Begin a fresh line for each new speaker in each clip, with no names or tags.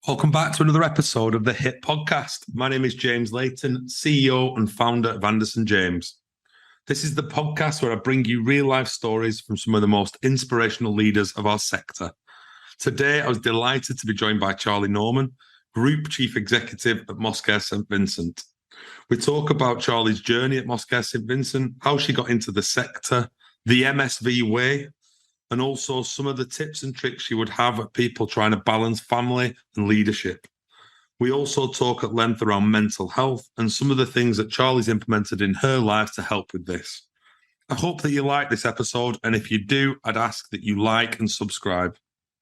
Welcome back to another episode of the Hit Podcast. My name is James Leighton, CEO and founder of Anderson James. This is the podcast where I bring you real-life stories from some of the most inspirational leaders of our sector. Today, I was delighted to be joined by Charlie Norman, Group Chief Executive at Mosscare St Vincent. We talk about Charlie's journey at Mosscare St Vincent, how she got into the sector, the MSV Way, and also some of the tips and tricks she would have at people trying to balance family and leadership. We also talk at length around mental health and some of the things that Charlie's implemented in her life to help with this. I hope that you like this episode, and if you do, I'd ask that you like and subscribe.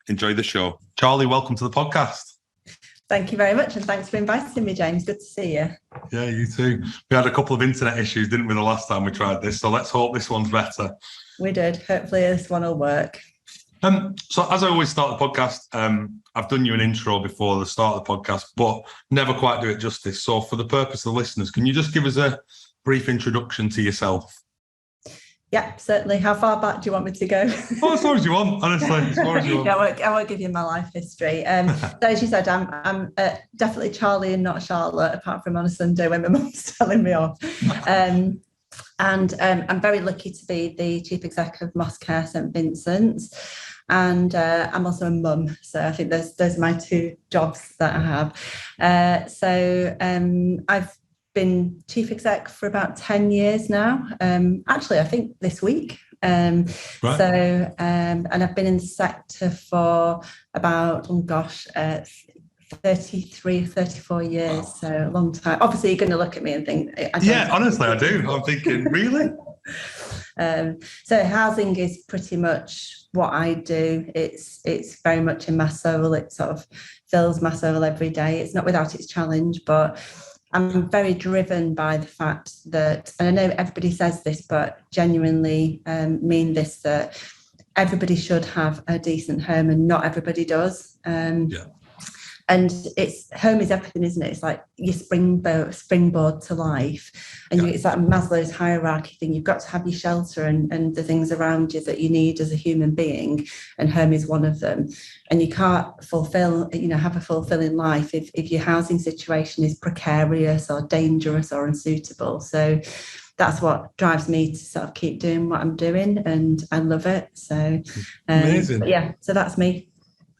Enjoy the show. Charlie, welcome to the podcast.
Thank you very much, and thanks for inviting me, James. Good to see you.
Yeah, you too. We had a couple of internet issues, didn't we, the last time we tried this, so let's hope this one's better.
We did. Hopefully this one will work.
So as I always start the podcast, I've done you an intro before the start of the podcast, but never quite do it justice. So for the purpose of the listeners, can you just give us a brief introduction to yourself?
Yeah, certainly. How far back do you want me to go?
Oh, as far as you want, honestly. As far as you want.
Yeah, I won't give you my life history. So as you said, I'm definitely Charlie and not Charlotte, apart from on a Sunday when my mum's telling me off. And I'm very lucky to be the Chief Exec of Mosscare St Vincent. And I'm also a mum. So I think those are my two jobs that I have. So I've been Chief Exec for about 10 years now. Actually, I think this week. Right. So, and I've been in the sector for about, 33, 34 years. Wow. So a long time. Obviously, you're going to look at me and think...
honestly, I do. I'm thinking, really?
So housing is pretty much what I do. It's very much in my soul. It sort of fills my soul every day. It's not without its challenge, but I'm very driven by the fact that, and I know everybody says this, but genuinely mean this, that everybody should have a decent home, and not everybody does. And home is everything, isn't it? It's like your springboard to life. And it's like Maslow's hierarchy thing. You've got to have your shelter and the things around you that you need as a human being. And home is one of them. And you can't have a fulfilling life if your housing situation is precarious or dangerous or unsuitable. So that's what drives me to sort of keep doing what I'm doing. And I love it. So,
amazing.
So that's me.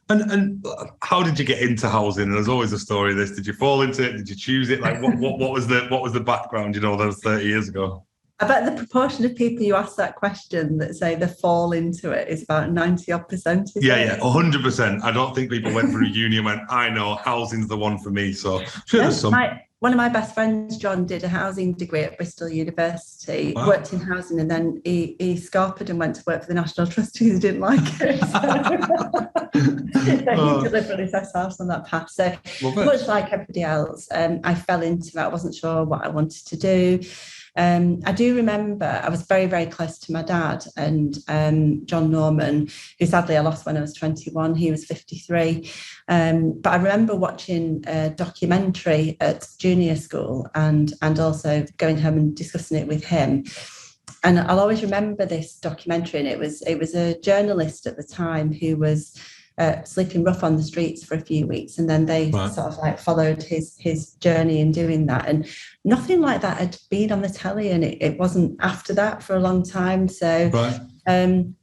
And how did you get into housing? There's always a story of this. Did you fall into it? Did you choose it? Like what was the background, that was 30 years ago?
I bet the proportion of people you ask that question that say they fall into it is about 90-odd%.
Yeah, 100%. I don't think people went through uni and went, I know, housing's the one for me. So sure, there's some.
One of my best friends, John, did a housing degree at Bristol University,
Wow.
Worked in housing, and then he scarpered and went to work for the National Trust because he didn't like it. So he deliberately set off on that path. So much like everybody else, I fell into it. I wasn't sure what I wanted to do. I do remember I was very, very close to my dad and John Norman, who sadly I lost when I was 21. He was 53. But I remember watching a documentary at junior school and also going home and discussing it with him. And I'll always remember this documentary. And it was a journalist at the time who was sleeping rough on the streets for a few weeks, and then they sort of like followed his journey in doing that, and nothing like that had been on the telly, and it wasn't after that for a long time. So and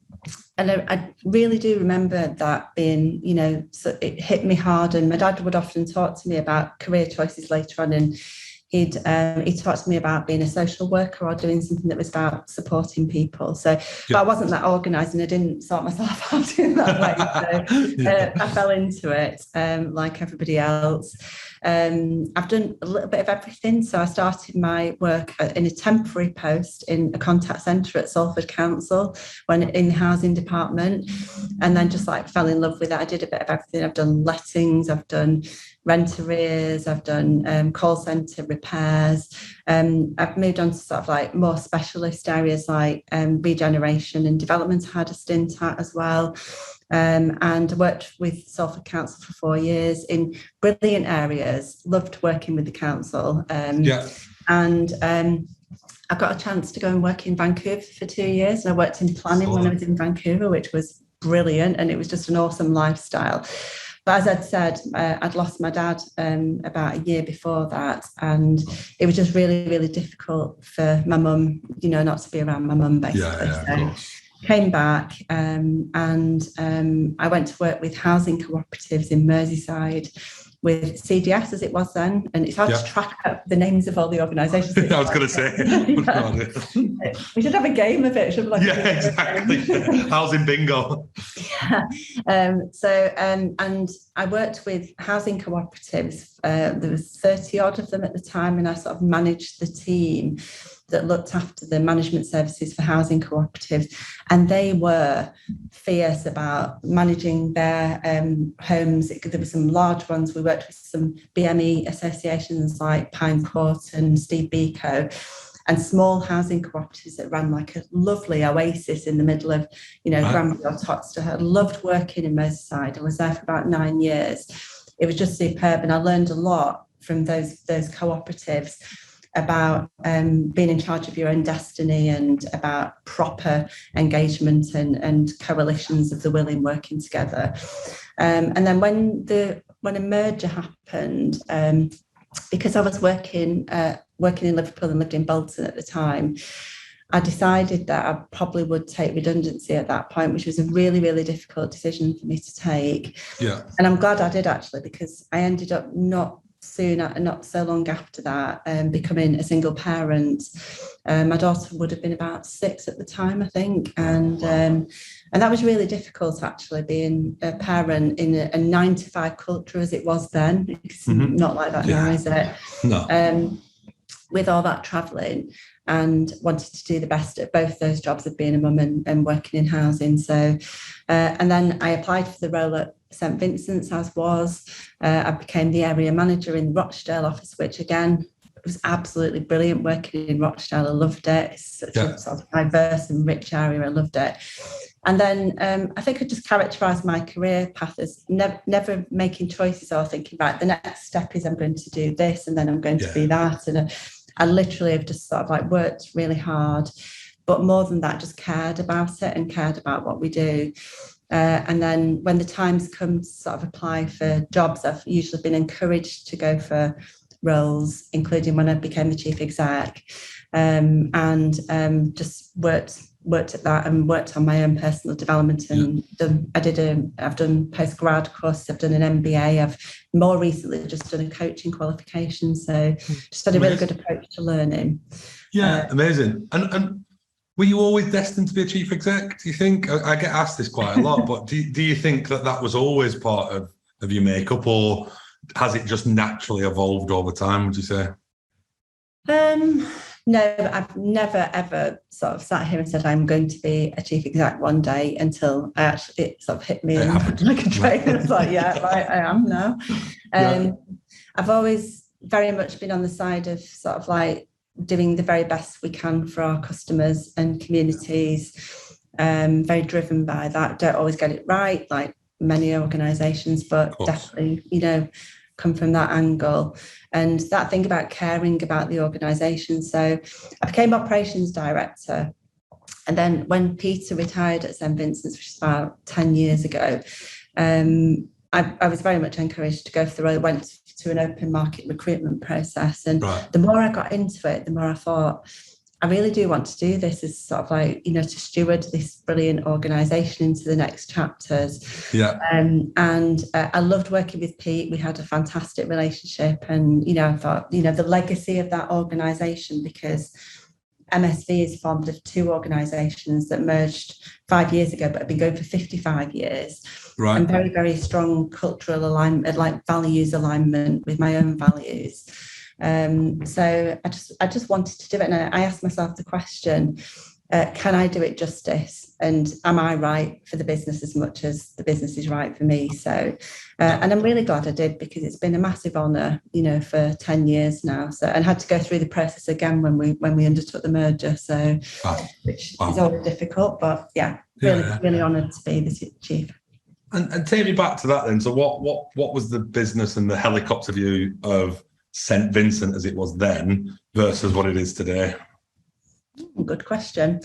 I really do remember that being, so it hit me hard. And my dad would often talk to me about career choices later on, and he talked to me about being a social worker or doing something that was about supporting people. So, but I wasn't that organised, and I didn't sort myself out in that way. So I fell into it like everybody else. I've done a little bit of everything. So I started my work in a temporary post in a contact centre at Salford Council when in the housing department, and then just like fell in love with it. I did a bit of everything. I've done lettings, I've done rent arrears, I've done call centre repairs. I've moved on to sort of like more specialist areas like regeneration and development. I had a stint at as well. And worked with Salford Council for 4 years in brilliant areas. Loved working with the council. And I got a chance to go and work in Vancouver for 2 years. And I worked in planning when I was in Vancouver, which was brilliant. And it was just an awesome lifestyle. But as I'd said, I'd lost my dad about a year before that, and it was just really, really difficult for my mum, not to be around my mum, basically. So came back, and I went to work with housing cooperatives in Merseyside with CDS as it was then, and it's hard to track up the names of all the organisations.
I was going to say,
we should have a game of it. Should we
exactly. Housing bingo.
And I worked with housing cooperatives. There was 30 odd of them at the time, and I sort of managed the team that looked after the management services for housing cooperatives, and they were fierce about managing their homes. There were some large ones. We worked with some BME associations like Pine Court and Steve Biko, and small housing cooperatives that ran like a lovely oasis in the middle of, Granby or Totster. I loved working in Merseyside. I was there for about 9 years. It was just superb, and I learned a lot from those cooperatives about being in charge of your own destiny and about proper engagement and coalitions of the willing working together. And then when a merger happened, because I was working in Liverpool and lived in Bolton at the time, I decided that I probably would take redundancy at that point, which was a really, really difficult decision for me to take.
Yeah.
And I'm glad I did, actually, because I ended up not so long after that, becoming a single parent. My daughter would have been about 6 at the time, I think, and that was really difficult, actually, being a parent in a 9-to-5 culture as it was then. It's not like that now, is it?
No.
With all that travelling, and wanted to do the best at both those jobs of being a mum and working in housing. So, and then I applied for the role at St Vincent's, as was. I became the area manager in the Rochdale office, which again was absolutely brilliant working in Rochdale. I loved it. It's such a sort of diverse and rich area. I loved it. And then I think I just characterised my career path as never making choices or thinking, right, the next step is I'm going to do this and then I'm going to be that. And I literally have just sort of like worked really hard, but more than that, just cared about it and cared about what we do. And then when the time's come to sort of apply for jobs, I've usually been encouraged to go for roles, including when I became the chief exec, and just worked at that and worked on my own personal development. And I've done post-grad courses, I've done an MBA, I've more recently just done a coaching qualification. So just had a really good approach to learning.
Yeah, amazing. And were you always destined to be a chief exec, do you think? I get asked this quite a lot, but do you think that was always part of your makeup, or has it just naturally evolved over time, would you say?
No, I've never, ever sort of sat here and said I'm going to be a chief exec one day until it sort of hit me like a train. It's like, right, I am now. I've always very much been on the side of sort of like doing the very best we can for our customers and communities. Very driven by that. Don't always get it right, like many organisations, but definitely, come from that angle and that thing about caring about the organisation. So I became operations director, and then when Peter retired at St Vincent's, which is about 10 years ago, I was very much encouraged to go for the role. Went to an open market recruitment process, and the more I got into it, the more I thought, I really do want to do this as sort of like, to steward this brilliant organisation into the next chapters. And I loved working with Pete. We had a fantastic relationship, and, I thought, the legacy of that organisation, because MSV is formed of 2 organisations that merged 5 years ago, but have been going for 55 years. Right. And very, very strong cultural alignment, like values alignment with my own values. So I just wanted to do it, and I asked myself the question, can I do it justice, and am I right for the business as much as the business is right for me? So and I'm really glad I did, because it's been a massive honour, for 10 years now, and had to go through the process again when we undertook the merger, so which is always difficult, but really honoured to be the chief.
And take me back to that then. So what was the business and the helicopter view of St Vincent as it was then versus what it is today?
Good question.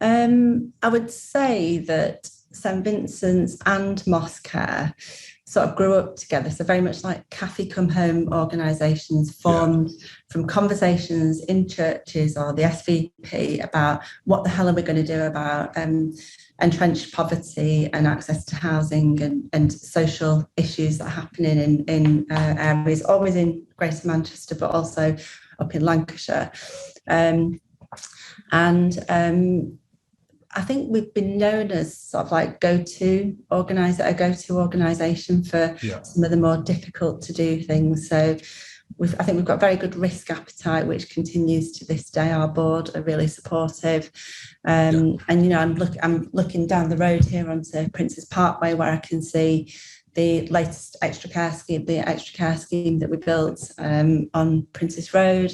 I would say that St Vincent's and Mosscare sort of grew up together. So very much like Cafe Come Home organisations formed from conversations in churches or the SVP about what the hell are we going to do about entrenched poverty and access to housing and social issues that are happening in areas, always in Greater Manchester, but also up in Lancashire. I think we've been known as sort of like a go-to organisation for some of the more difficult to do things. So I think we've got very good risk appetite, which continues to this day. Our board are really supportive. And, you know, I'm looking down the road here onto Prince's Parkway, where I can see the latest extra care scheme that we built on Prince's Road.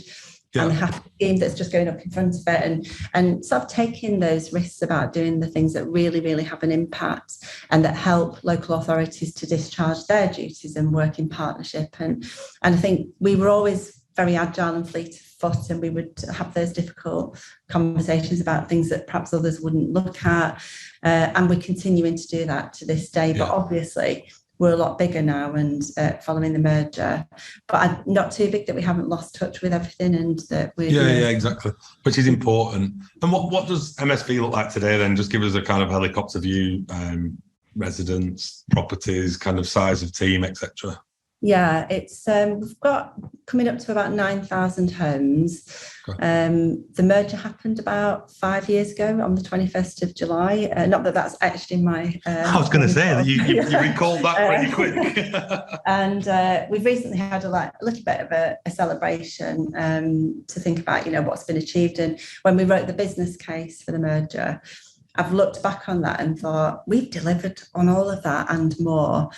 And the happy scheme that's just going up in front of it, and sort of taking those risks about doing the things that really, really have an impact and that help local authorities to discharge their duties and work in partnership. And I think we were always very agile and fleet of foot, and we would have those difficult conversations about things that perhaps others wouldn't look at. And we're continuing to do that to this day. But obviously, we're a lot bigger now and following the merger, but not too big that we haven't lost touch with everything and that we're...
Yeah, exactly, which is important. And what does MSV look like today then? Just give us a kind of helicopter view, residents, properties, kind of size of team, etc.
Yeah, it's we've got coming up to about 9,000 homes. Okay. The merger happened about 5 years ago on the 21st of July. Not that that's actually my...
I was going to say that you recalled that pretty quick.
And we've recently had a little bit of a celebration to think about, you know, what's been achieved. And when we wrote the business case for the merger, I've looked back on that and thought, we've delivered on all of that and more.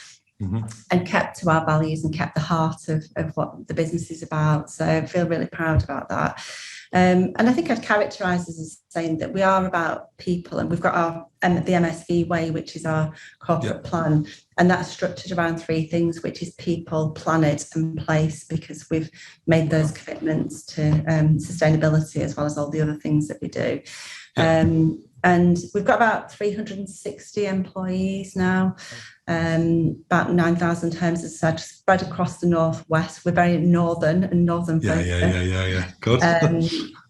Mm-hmm. And kept to our values and kept the heart of what the business is about. So I feel really proud about that. And I think I'd characterise us as saying that we are about people, and we've got the MSV Way, which is our corporate plan, and that's structured around three things, which is people, planet and place, because we've made those commitments to sustainability as well as all the other things that we do. And we've got about 360 employees now, about 9,000 homes, as I said, spread across the northwest. We're very northern focused.
Yeah. Good.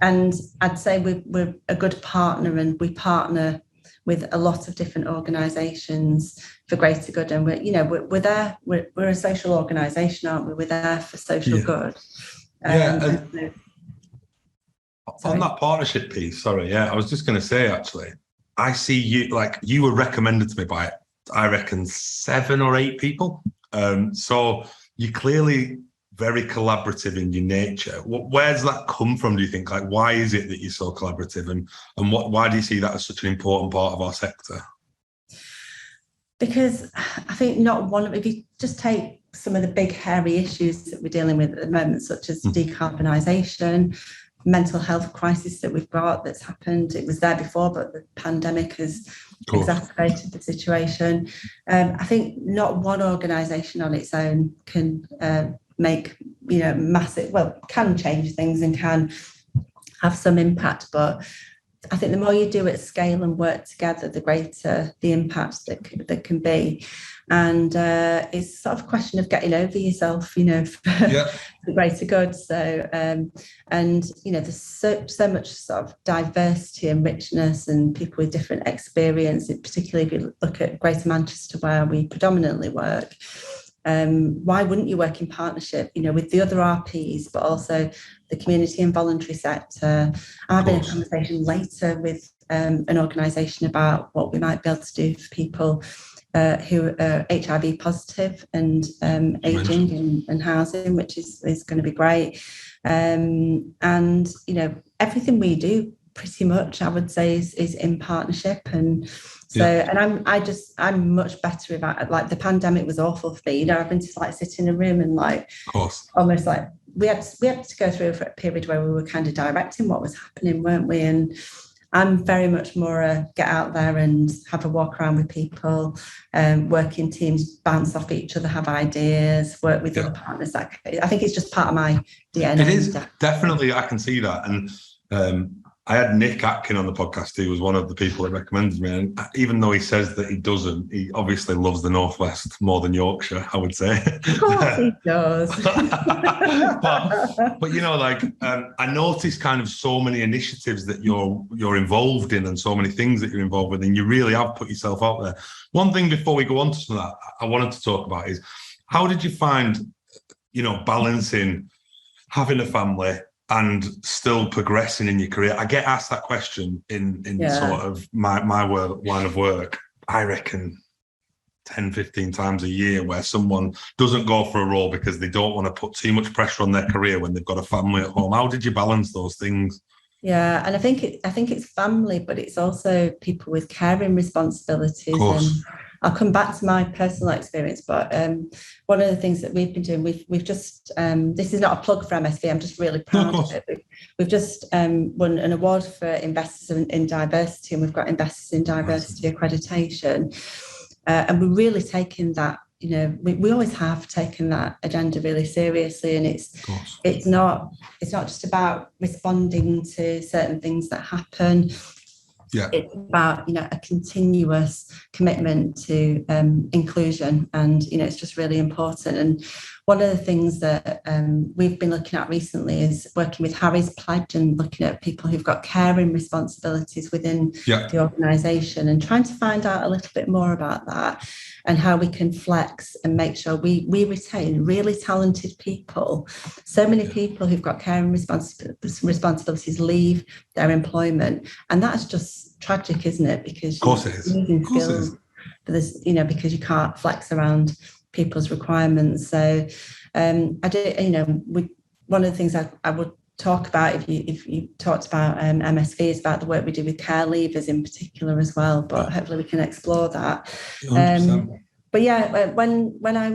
And I'd say we're a good partner, and we partner with a lot of different organisations for greater good. And we're there. We're a social organisation, aren't we? We're there for social good.
On that partnership piece, I was just going to say, actually, I see you were recommended to me by, I reckon, 7 or 8 people. So you're clearly very collaborative in your nature. Where's that come from, do you think? Like, why is it that you're so collaborative, and why do you see that as such an important part of our sector?
Because I think if you just take some of the big hairy issues that we're dealing with at the moment, such as decarbonisation, mental health crisis that we've got that's happened. It was there before, but the pandemic has exacerbated the situation. I think not one organisation on its own can make, can change things and can have some impact. But I think the more you do at scale and work together, the greater the impact that can be. And it's sort of a question of getting over yourself, for the greater good. So, there's so much sort of diversity and richness and people with different experience, particularly if you look at Greater Manchester, where we predominantly work. Why wouldn't you work in partnership, with the other RPs, but also the community and voluntary sector? I'm having a conversation later with an organisation about what we might be able to do for people who are HIV positive and ageing and housing, which is going to be great. And everything we do pretty much, I would say, is in partnership. And so, and I'm much better about, like, the pandemic was awful for me. I've been to sit in a room and almost like we had to go through a period where we were kind of directing what was happening, weren't we? And I'm very much more get out there and have a walk around with people, work in teams, bounce off each other, have ideas, work with other partners. I think it's just part of my DNA.
It is, definitely, I can see that. And I had Nick Atkin on the podcast. He was one of the people that recommended me. And even though he says that he doesn't, he obviously loves the Northwest more than Yorkshire, I would say.
Of course he does.
but you know, like I noticed kind of so many initiatives that you're involved in and so many things that you're involved with, and you really have put yourself out there. One thing before we go on to some of that I wanted to talk about is how did you find, you know, balancing having a family and still progressing in your career? I get asked that question in sort of my line of work, I reckon 10, 15 times a year, where someone doesn't go for a role because they don't want to put too much pressure on their career when they've got a family at home. How did you balance those things?
Yeah, and I think it's family, but it's also people with caring responsibilities. And I'll come back to my personal experience, but one of the things that we've been doing, we've just this is not a plug for MSV. I'm just really proud of it. We've just won an award for Investors in Diversity, and we've got Investors in Diversity accreditation, and we're really taking that. You know, we always have taken that agenda really seriously, and it's not just about responding to certain things that happen. Yeah, it's about, you know, a continuous commitment to inclusion, and you know, it's just really important. And one of the things that we've been looking at recently is working with Harry's Pledge and looking at people who've got caring responsibilities within the organisation, and trying to find out a little bit more about that and how we can flex and make sure we retain really talented people. So many people who've got caring responsibilities leave their employment, and that's just tragic, isn't it? Because
of course it is.
Losing skills, but there's, you know, because you can't flex around people's requirements. So I do, you know, one of the things I would talk about if you talked about MSV is about the work we do with care leavers in particular as well, but hopefully we can explore that. But yeah, when I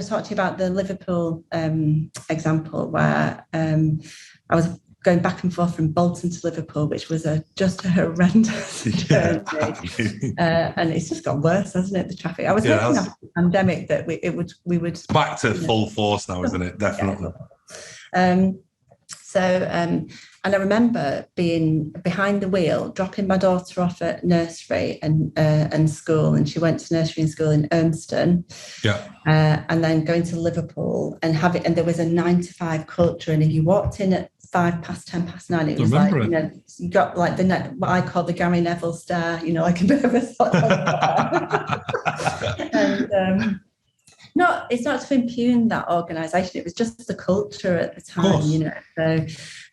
talked to you about the Liverpool example, where I was going back and forth from Bolton to Liverpool, which was just a horrendous journey. And it's just got worse, hasn't it, the traffic? I was hoping after the pandemic that we would
back to full force now, isn't it? Definitely.
And I remember being behind the wheel, dropping my daughter off at nursery and school, and she went to nursery and school in Urmston. And then going to Liverpool and there was a 9 to 5 culture, and if you walked in at 5 past 10 past 9, it was like, you know, you got like what I call the Gary Neville stare, you know, like a bit of a sort of and it's not to impugn that organisation, it was just the culture at the time, you know. So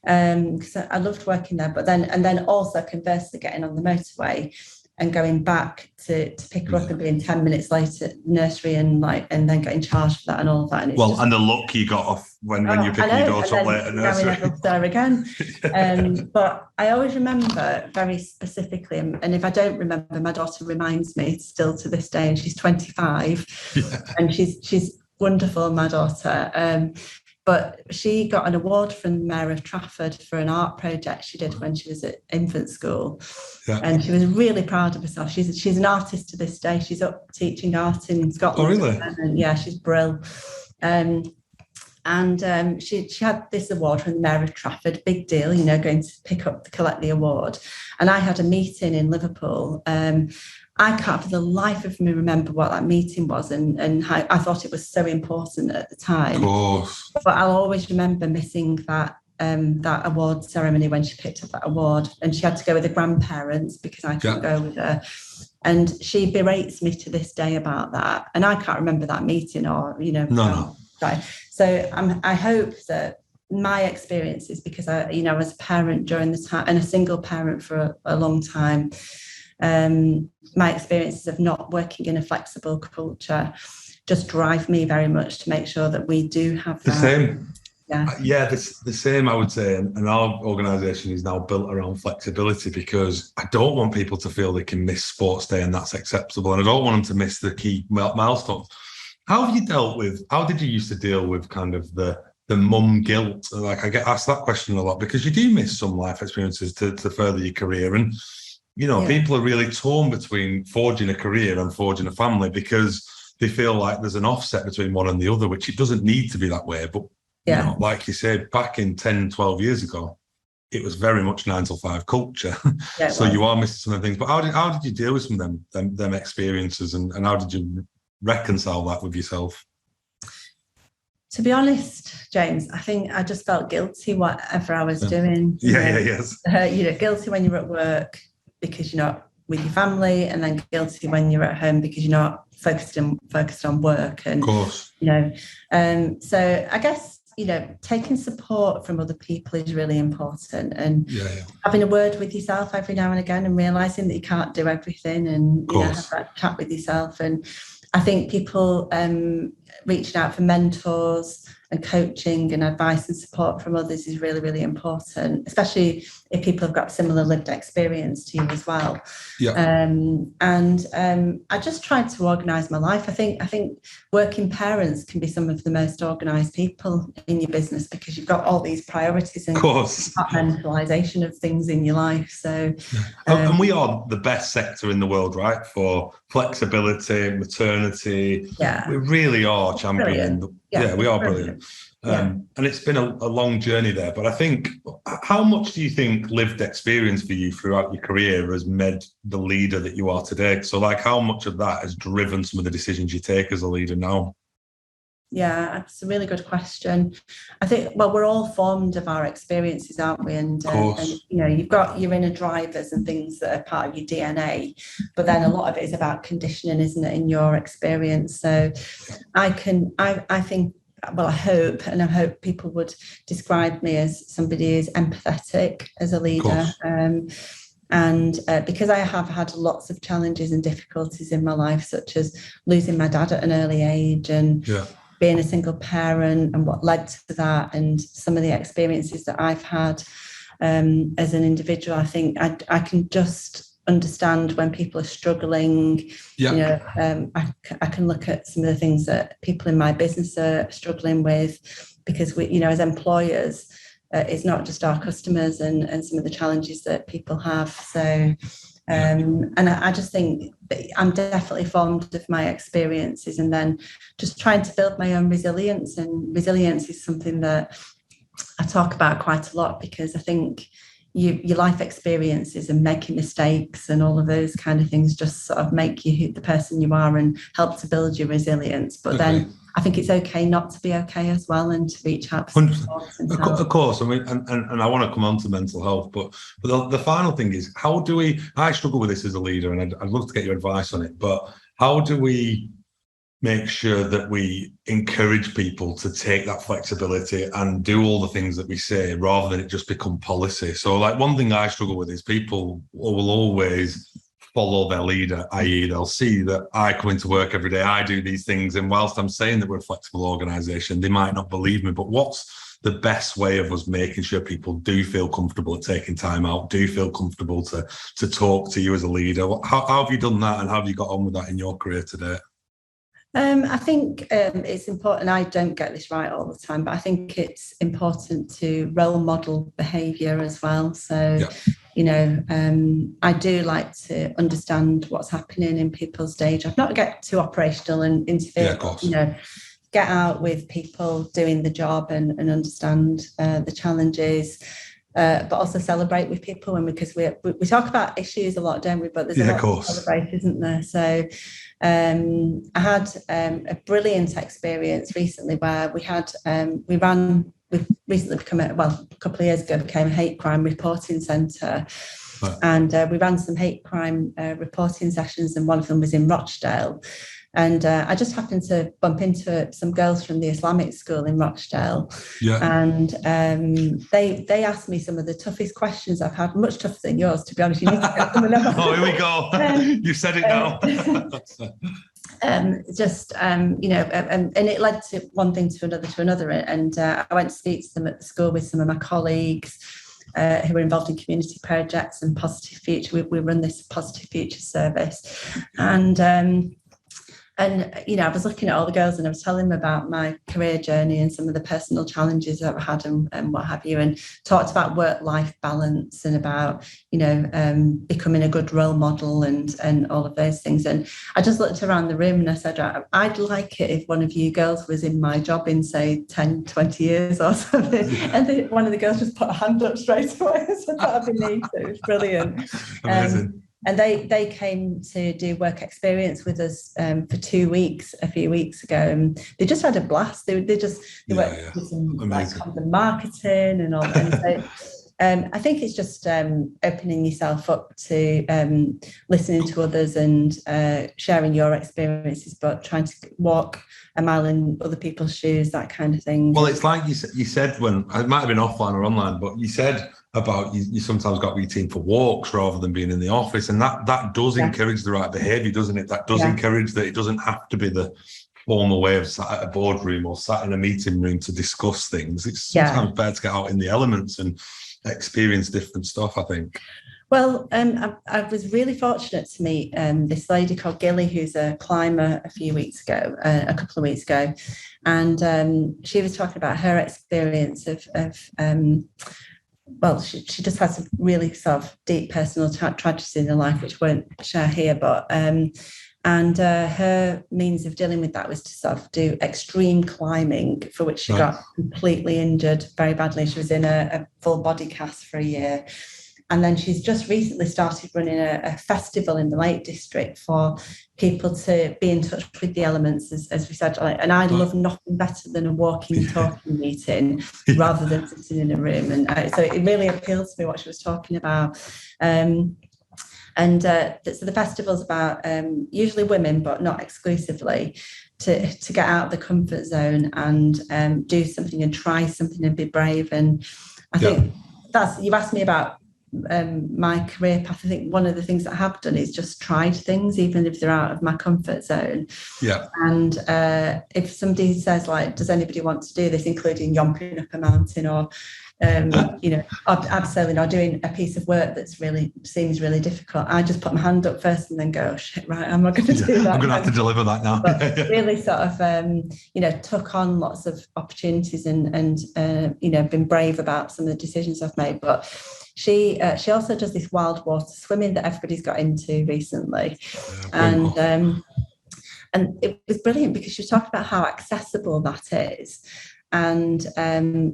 because I loved working there, but then also conversely getting on the motorway and going back to pick her up and being 10 minutes late at nursery and then getting charged for that and all of that. And
and the look you got off when you're picking your daughter up late at nursery.
There again. But I always remember very specifically, and if I don't remember, my daughter reminds me still to this day, and she's 25 and she's wonderful, my daughter. But she got an award from the Mayor of Trafford for an art project she did when she was at infant school. And she was really proud of herself. She's an artist to this day. She's up teaching art in Scotland.
Oh, really?
And yeah, she's brilliant. She had this award from the Mayor of Trafford, big deal, you know, going to collect the award. And I had a meeting in Liverpool. I can't for the life of me remember what that meeting was and how I thought it was so important at the time.
Of course.
But I'll always remember missing that award ceremony when she picked up that award, and she had to go with the grandparents because I couldn't go with her. And she berates me to this day about that. And I can't remember that meeting or, you know.
No.
Right. So I hope that my experiences, because I was a parent during the time and a single parent for a long time, my experiences of not working in a flexible culture just drive me very much to make sure that we do have that.
The same. The same, I would say. And our organisation is now built around flexibility, because I don't want people to feel they can miss sports day and that's acceptable. And I don't want them to miss the key milestones. How did you used to deal with kind of the mum guilt? Like, I get asked that question a lot, because you do miss some life experiences to further your career. And, you know, people are really torn between forging a career and forging a family, because they feel like there's an offset between one and the other, which it doesn't need to be that way. But, you know, like you said, back in 10, 12 years ago, it was very much 9 to 5 culture.
Yeah,
So you are missing some of the things. But how did you deal with some of them experiences, and how did you reconcile that with yourself?
To be honest, James, I think I just felt guilty whatever I was doing.
Yes.
Guilty when you're at work because you're not with your family, and then guilty when you're at home because you're not focused on work. And
of course,
so I guess taking support from other people is really important, and having a word with yourself every now and again, and realizing that you can't do everything, and have that chat with yourself. And I think people reaching out for mentors and coaching and advice and support from others is really, really important, especially if people have got similar lived experience to you as well. I just tried to organise my life. I think working parents can be some of the most organised people in your business because you've got all these priorities and compartmentalisation of things in your life. So,
and we are the best sector in the world, right? For flexibility, maternity.
Yeah,
we really are championing. We are brilliant. And it's been a long journey there. But I think, how much do you think lived experience for you throughout your career has made the leader that you are today? So, how much of that has driven some of the decisions you take as a leader now?
Yeah, that's a really good question. I think, we're all formed of our experiences, aren't we? And you've got your inner drivers and things that are part of your DNA, but then a lot of it is about conditioning, isn't it, in your experience? So I think, I hope people would describe me as somebody who's empathetic as a leader. And because I have had lots of challenges and difficulties in my life, such as losing my dad at an early age and being a single parent and what led to that, and some of the experiences that I've had as an individual, I think I can just understand when people are struggling. I can look at some of the things that people in my business are struggling with, because we, as employers, it's not just our customers and some of the challenges that people have. So and I just think that I'm definitely formed of my experiences, and then just trying to build my own resilience. And resilience is something that I talk about quite a lot, because I think your life experiences and making mistakes and all of those kind of things just sort of make you the person you are and help to build your resilience. But then I think it's okay not to be okay as well, and to reach out for support.
Of course, I mean, and I want to come on to mental health, but the final thing is, how do we? I struggle with this as a leader, and I'd love to get your advice on it. But how do we make sure that we encourage people to take that flexibility and do all the things that we say, rather than it just become policy? So, one thing I struggle with is people will always follow their leader, i.e. they'll see that I come into work every day, I do these things, and whilst I'm saying that we're a flexible organisation, they might not believe me. But what's the best way of us making sure people do feel comfortable at taking time out, do feel comfortable to talk to you as a leader? How have you done that, and how have you got on with that in your career today?
I think it's important. I don't get this right all the time, but I think it's important to role model behaviour as well. So, I do like to understand what's happening in people's day job, not get too operational and interfere. Get out with people doing the job and understand the challenges. But also celebrate with people, because we talk about issues a lot, don't we? But there's a lot to celebrate, isn't there? So I had a brilliant experience recently where we've recently become a couple of years ago became a hate crime reporting centre. And we ran some hate crime reporting sessions, and one of them was in Rochdale. And I just happened to bump into some girls from the Islamic school in Rochdale. And they asked me some of the toughest questions I've had, much tougher than yours, to be honest. You need to get some of them.
Oh, here we go. You said it now.
And it led to one thing to another. And I went to speak to them at the school with some of my colleagues who were involved in community projects and Positive Future. We run this Positive Future service. And And, I was looking at all the girls and I was telling them about my career journey and some of the personal challenges that I've had and what have you, and talked about work-life balance and about, becoming a good role model and all of those things. And I just looked around the room and I said, I'd like it if one of you girls was in my job in, say, 10, 20 years or something. And one of the girls just put a hand up straight away. So that'd be neat. It was brilliant.
Amazing.
And they came to do work experience with us for 2 weeks a few weeks ago, and they just had a blast. They worked with some like content marketing and all that. And so I think it's just opening yourself up to listening to others and sharing your experiences, but trying to walk a mile in other people's shoes, that kind of thing.
Well, it's like you said, when it might have been offline or online, but you said about you sometimes got with your team for walks rather than being in the office, and that does encourage the right behaviour, doesn't it? That does encourage that it doesn't have to be the formal way of sat at a boardroom or sat in a meeting room to discuss things. It's sometimes better to get out in the elements and experience different stuff, I think.
Well, I was really fortunate to meet this lady called Gilly, who's a climber, a couple of weeks ago, and she was talking about her experience of well, she just has some really sort of deep personal tragedies in her life, which won't share here, but and her means of dealing with that was to sort of do extreme climbing, for which she got completely injured very badly. She was in a full body cast for a year. And then she's just recently started running a festival in the Lake District for people to be in touch with the elements, as we said. And I love nothing better than a walking, talking meeting rather than sitting in a room. And so it really appealed to me what she was talking about. So the festival's about usually women, but not exclusively, to get out of the comfort zone and do something and try something and be brave. And I think you asked me about my career path. I think one of the things that I have done is just tried things, even if they're out of my comfort zone. And if somebody says, like, does anybody want to do this, including yomping up a mountain or abseiling or doing a piece of work that's really seems really difficult, I just put my hand up first and then go, oh, shit, right, I'm not going to do that.
I'm going to have to deliver that now.
But really sort of took on lots of opportunities and been brave about some of the decisions I've made. But she also does this wild water swimming that everybody's got into recently. And it was brilliant because she was talking about how accessible that is. And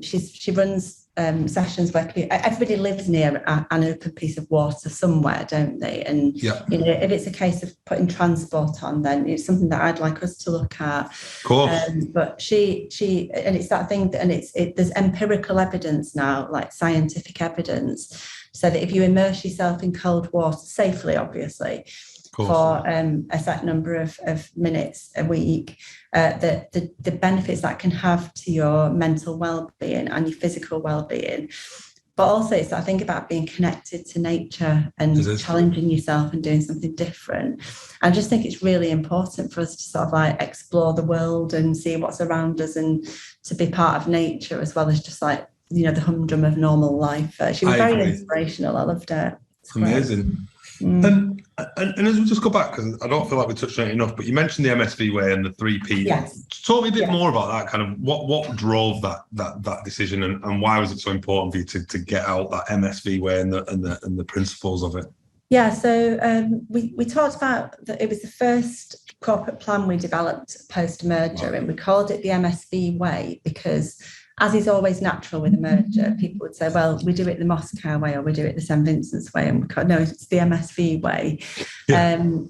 she runs sessions where everybody lives near an open piece of water somewhere, don't they? And if it's a case of putting transport on, then it's something that I'd like us to look at. Of
course.
But she and it's that thing that, and there's empirical evidence now, like scientific evidence, so that if you immerse yourself in cold water safely, obviously, for a set number of minutes a week, the benefits that can have to your mental well-being and your physical well-being. But also it's that thing about being connected to nature and challenging yourself and doing something different. I just think it's really important for us to sort of like explore the world and see what's around us and to be part of nature, as well as just like, the humdrum of normal life. She was very inspirational. I loved it.
It's amazing. And as we just go back, because I don't feel like we touched on it enough, but you mentioned the MSV Way and the 3P.
Yes.
Talk me a bit more about that, kind of what drove that decision, and why was it so important for you to get out that MSV Way and the principles of it?
Yeah, so we talked about that. It was the first corporate plan we developed post-merger, and we called it the MSV Way because, as is always natural with a merger, people would say, well, we do it the Mosscare Way or we do it the St Vincent's Way, and we call, no, it's the MSV Way.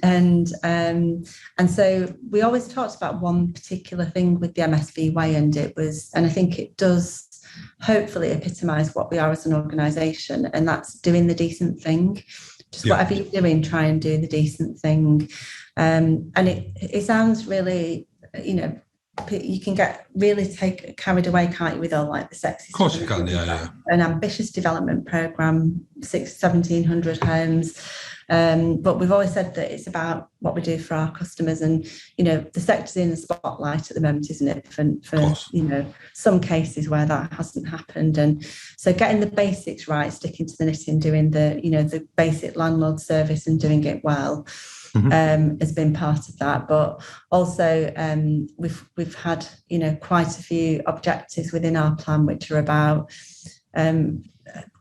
And so we always talked about one particular thing with the MSV Way, and I think it does hopefully epitomise what we are as an organisation, and that's doing the decent thing. Just whatever you're doing, try and do the decent thing. And it sounds really, you can get really carried away, can't you, with all like the sexy
stuff. Of course you can, yeah.
An ambitious development programme, 1,700 homes. But we've always said that it's about what we do for our customers, and the sector's in the spotlight at the moment, isn't it, for some cases where that hasn't happened. And so getting the basics right, sticking to the knitting, doing the basic landlord service and doing it well. has been part of that. But also we've had, quite a few objectives within our plan, which are about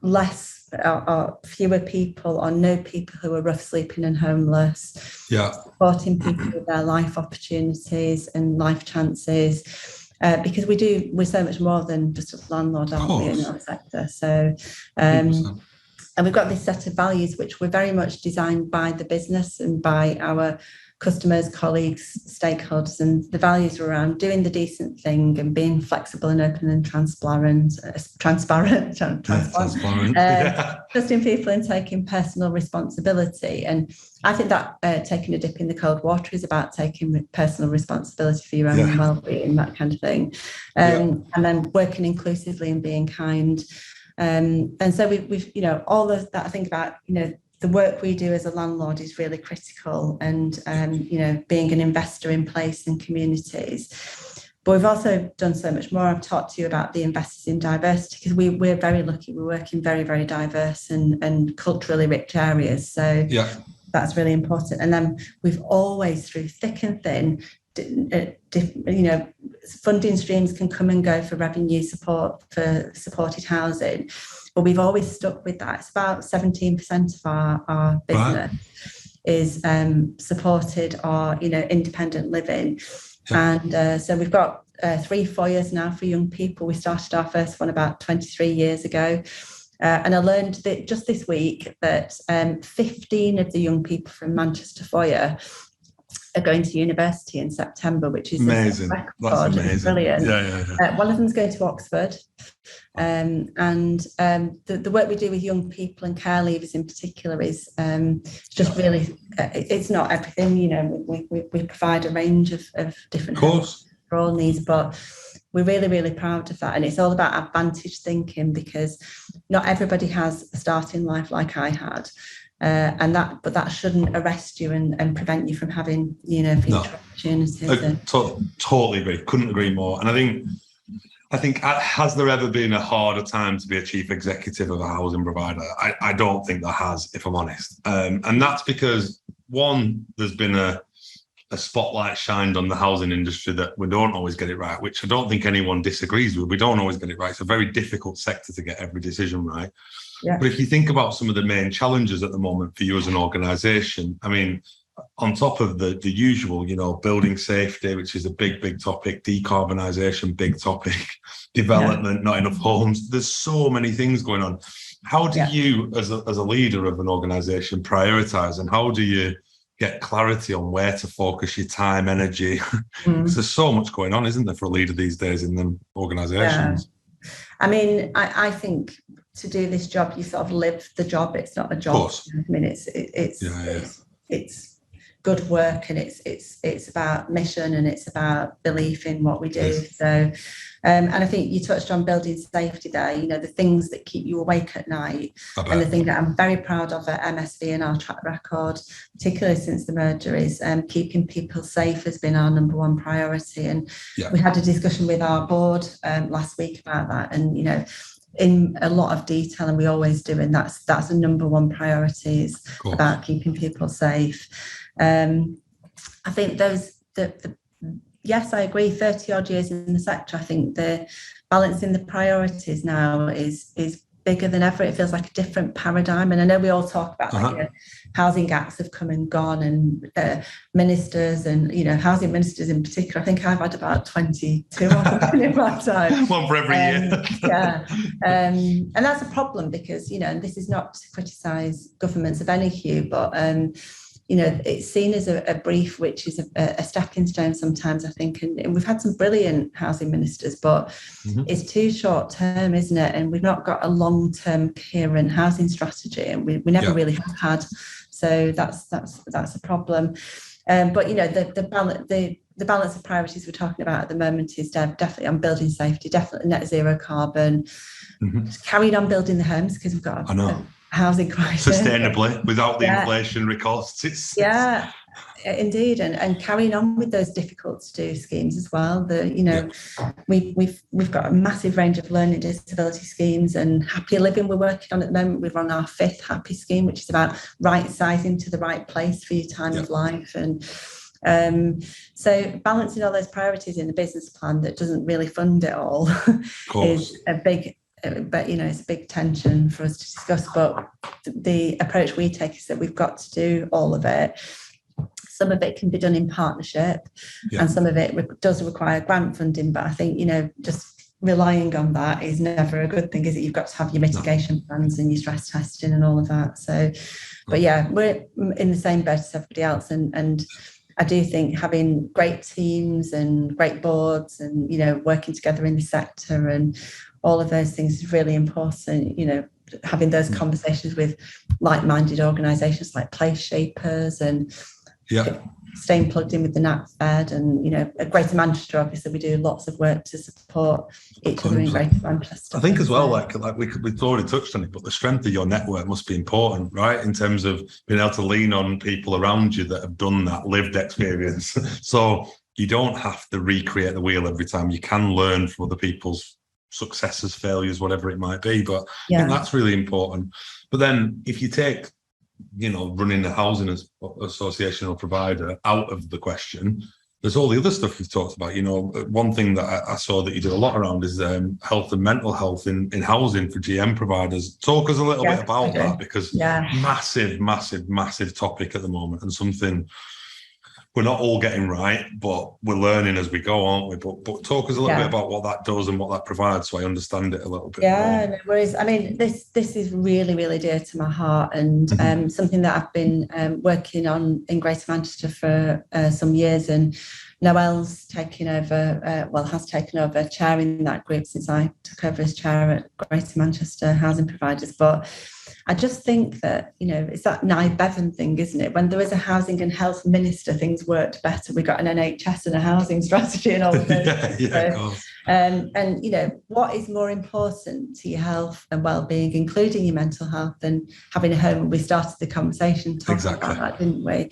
less or fewer people or no people who are rough sleeping and homeless, supporting people with their life opportunities and life chances, because we're so much more than just a landlord, aren't we, in our sector? So and we've got this set of values which were very much designed by the business and by our customers, colleagues, stakeholders, and the values are around doing the decent thing and being flexible and open and transparent, trusting people and taking personal responsibility. And I think that taking a dip in the cold water is about taking personal responsibility for your own well-being, that kind of thing, and then working inclusively and being kind. And so we've all of that I think about, the work we do as a landlord is really critical, and being an investor in place and communities. But we've also done so much more. I've talked to you about the investors in diversity, because we're very lucky. We work in very, very diverse and culturally rich areas. So that's really important. And then we've always, through thick and thin, funding streams can come and go for revenue support for supported housing, but we've always stuck with that. It's about 17% of our business is supported or independent living, and so we've got 3 foyers now for young people. We started our first one about 23 years ago. And I learned that just this week that 15 of the young people from Manchester Foyer are going to university in September, which is
amazing. That's amazing.
Brilliant. One of them's going to Oxford. And the work we do with young people and care leavers in particular is just really, it's not everything, we provide a range of different for all needs, but we're really, really proud of that. And it's all about advantage thinking, because not everybody has a start in life like I had. But that shouldn't arrest you and prevent you from having, future opportunities.
Totally agree. Couldn't agree more. And I think, has there ever been a harder time to be a chief executive of a housing provider? I don't think there has, if I'm honest. And that's because, one, there's been a spotlight shined on the housing industry that we don't always get it right, which I don't think anyone disagrees with. We don't always get it right. It's a very difficult sector to get every decision right. But if you think about some of the main challenges at the moment for you as an organisation, I mean, on top of the usual, building safety, which is a big topic, decarbonisation, big topic, development, not enough homes. There's so many things going on. How do you, as a leader of an organisation, prioritise, and how do you get clarity on where to focus your time, energy? Because there's so much going on, isn't there, for a leader these days in them organisations?
I mean, I think to do this job, you sort of live the job. It's not a job.
Of course.
I mean, it's good work, and it's about mission, and it's about belief in what we do. Yes. So, and I think you touched on building safety there. The things that keep you awake at night, and the thing that I'm very proud of at MSV and our track record, particularly since the merger, is keeping people safe has been our number one priority. And we had a discussion with our board last week about that, and in a lot of detail, and we always do, and that's the number one priority, is about keeping people safe. I think yes, I agree, 30 odd years in the sector, I think the balance in the priorities now is bigger than ever. It feels like a different paradigm. And I know we all talk about housing gaps have come and gone, and ministers and, housing ministers in particular. I think I've had about 22 in my time.
One for every year.
And that's a problem because, and this is not to criticise governments of any hue, but it's seen as a brief, which is a stepping stone sometimes, I think. And we've had some brilliant housing ministers, but it's too short term, isn't it? And we've not got a long-term coherent housing strategy, and we never really have had. So that's a problem. But the balance of priorities we're talking about at the moment is definitely on building safety, definitely net zero carbon, carried on building the homes, because we've got a housing crisis.
Sustainably, without the inflationary costs.
Indeed, and carrying on with those difficult to do schemes as well. We've got a massive range of learning disability schemes, and happy living we're working on at the moment. We're on our 5th happy scheme, which is about right sizing to the right place for your time of life. And so balancing all those priorities in the business plan that doesn't really fund it all is a big, but it's a big tension for us to discuss. But the approach we take is that we've got to do all of it. Some of it can be done in partnership, and some of it does require grant funding. But I think, just relying on that is never a good thing, is it? You've got to have your mitigation plans and your stress testing and all of that. So, but we're in the same boat as everybody else. And I do think having great teams and great boards and, working together in the sector and all of those things is really important. Having those conversations with like-minded organisations like Place Shapers and staying plugged in with the NatFed and, at Greater Manchester, obviously we do lots of work to support each other in Greater Manchester.
I think as well, like we've already touched on it, but the strength of your network must be important, right? In terms of being able to lean on people around you that have done that lived experience. So you don't have to recreate the wheel every time. You can learn from other people's successes, failures, whatever it might be. But I think that's really important. But then if you take, running a housing association or provider out of the question, there's all the other stuff you've talked about. One thing that I saw that you do a lot around is health and mental health in housing for GM providers. Talk us a little bit about that, because massive, massive, massive topic at the moment, and something we're not all getting right, but we're learning as we go, aren't we? But talk us a little bit about what that does and what that provides, so I understand it a little bit more.
No worries. I mean, this is really, really dear to my heart, and something that I've been working on in Greater Manchester for some years. And Noelle's has taken over chairing that group since I took over as chair at Greater Manchester Housing Providers. But I just think that, it's that Nye Bevan thing, isn't it? When there was a housing and health minister, things worked better. We got an NHS and a housing strategy and all of this. And what is more important to your health and well-being, including your mental health, than having a home? We started the conversation talking about that, didn't we?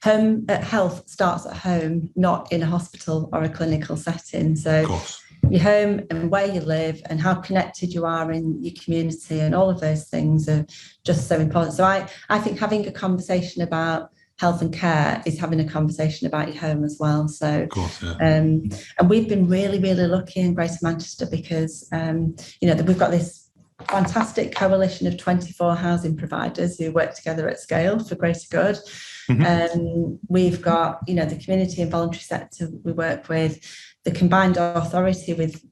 Home health starts at home, not in a hospital or a clinical setting. So your home and where you live and how connected you are in your community and all of those things are just so important. So I think having a conversation about health and care is having a conversation about your home as well. So, and we've been really, really lucky in Greater Manchester because, we've got this fantastic coalition of 24 housing providers who work together at scale for greater good. We've got, the community and voluntary sector we work with, the combined authority with,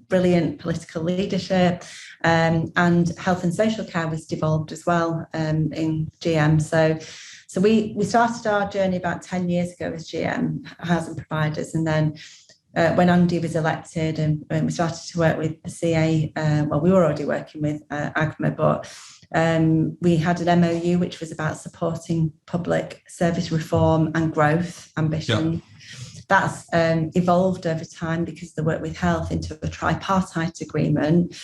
brilliant political leadership, and health and social care was devolved as well in GM. So we started our journey about 10 years ago as GM housing providers, and then when Andy was elected and we started to work with the CA, we were already working with AGMA, but we had an MOU which was about supporting public service reform and growth ambition. That's evolved over time because of the work with health into a tripartite agreement.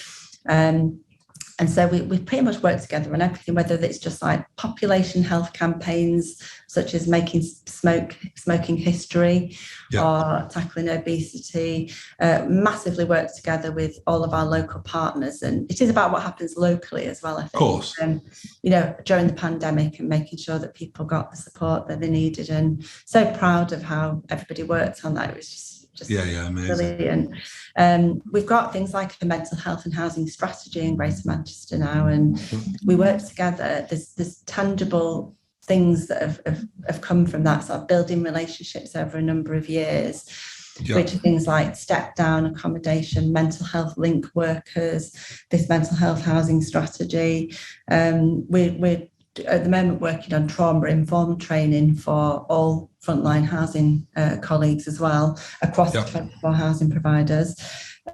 And so we pretty much work together on everything, whether it's just like population health campaigns, such as making smoking history or tackling obesity, massively work together with all of our local partners. And it is about what happens locally as well, I think. Of course. During the pandemic and making sure that people got the support that they needed. And so proud of how everybody worked on that. It was just amazing. Brilliant. We've got things like a mental health and housing strategy in Greater Manchester now, and we work together. There's tangible things that have come from that, sort of building relationships over a number of years, which are things like step down accommodation, mental health link workers, this mental health housing strategy. We're at the moment working on trauma-informed training for all frontline housing colleagues as well across the 24 housing providers.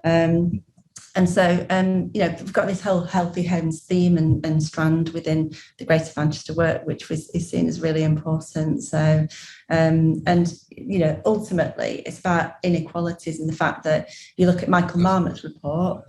And so, we've got this whole healthy homes theme and strand within the Greater Manchester work, which is seen as really important. So, ultimately, it's about inequalities and the fact that you look at Michael Marmot's report.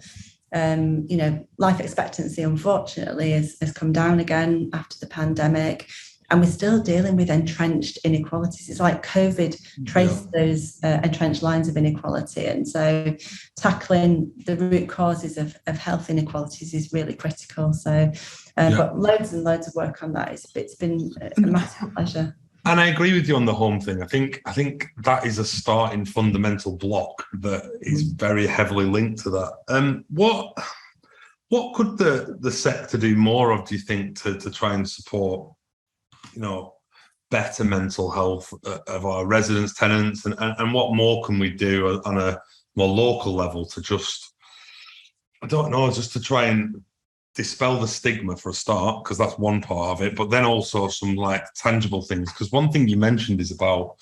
Life expectancy, unfortunately, has come down again after the pandemic. And we're still dealing with entrenched inequalities. It's like COVID traced those entrenched lines of inequality. And so tackling the root causes of health inequalities is really critical. So, but loads and loads of work on that. It's been a massive pleasure.
And I agree with you on the home thing. I think that is a starting fundamental block that is very heavily linked to that. What could the sector do more of, do you think, to try and support, better mental health of our residents, tenants, and what more can we do on a more local level to just to try and dispel the stigma for a start, because that's one part of it, but then also some like tangible things. Because one thing you mentioned is about,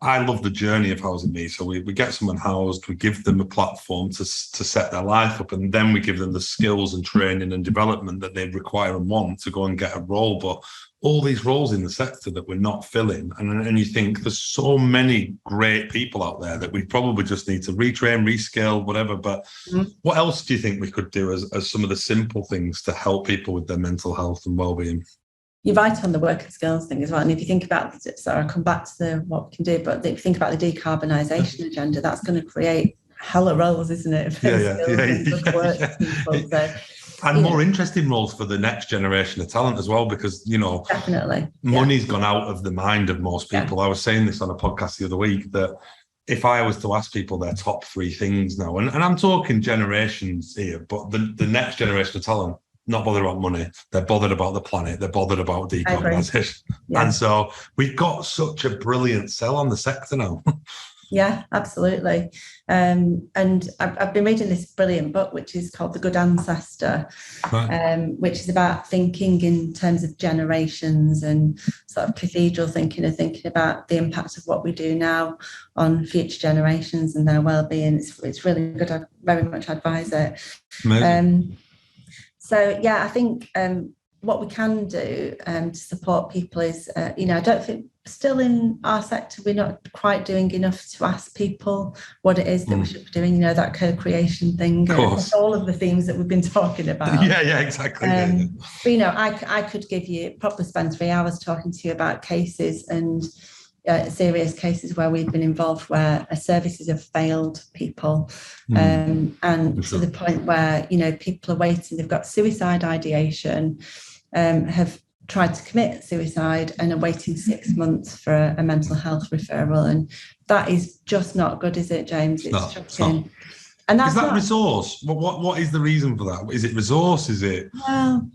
I love the journey of Housing Me. So we get someone housed, we give them a platform to set their life up, and then we give them the skills and training and development that they require and want to go and get a role. But all these roles in the sector that we're not filling, and you think there's so many great people out there that we probably just need to retrain, reskill, whatever. But what else do you think we could do as some of the simple things to help people with their mental health and well-being?
You're right on the work and skills thing as well. And if you think about, so I'll come back to what we can do, but if you think about the decarbonisation agenda, that's going to create hella roles, isn't it?
And more interesting roles for the next generation of talent as well, because,
definitely
money's gone out of the mind of most people. I was saying this on a podcast the other week, that if I was to ask people their top 3 things now, and I'm talking generations here, but the next generation of talent, not bothered about money, they're bothered about the planet, they're bothered about decarbonisation. And so we've got such a brilliant sell on the sector now.
Yeah, absolutely. And I've been reading this brilliant book, which is called The Good Ancestor, which is about thinking in terms of generations and sort of cathedral thinking, and thinking about the impact of what we do now on future generations and their well-being. It's really good. I very much advise it. Amazing. So, yeah, I think what we can do to support people is, I don't think still in our sector, we're not quite doing enough to ask people what it is that we should be doing, that co-creation thing, all of the themes that we've been talking about.
Yeah, exactly.
But, I could give you, probably spend 3 hours talking to you about cases and serious cases where we've been involved, where services have failed people, and to the point where people are waiting, they've got suicide ideation, have tried to commit suicide and are waiting 6 months for a mental health referral, and that is just not good, is it, James? It's shocking. And that's
resource. What is the reason for that? Is it resource? Is it?
Well,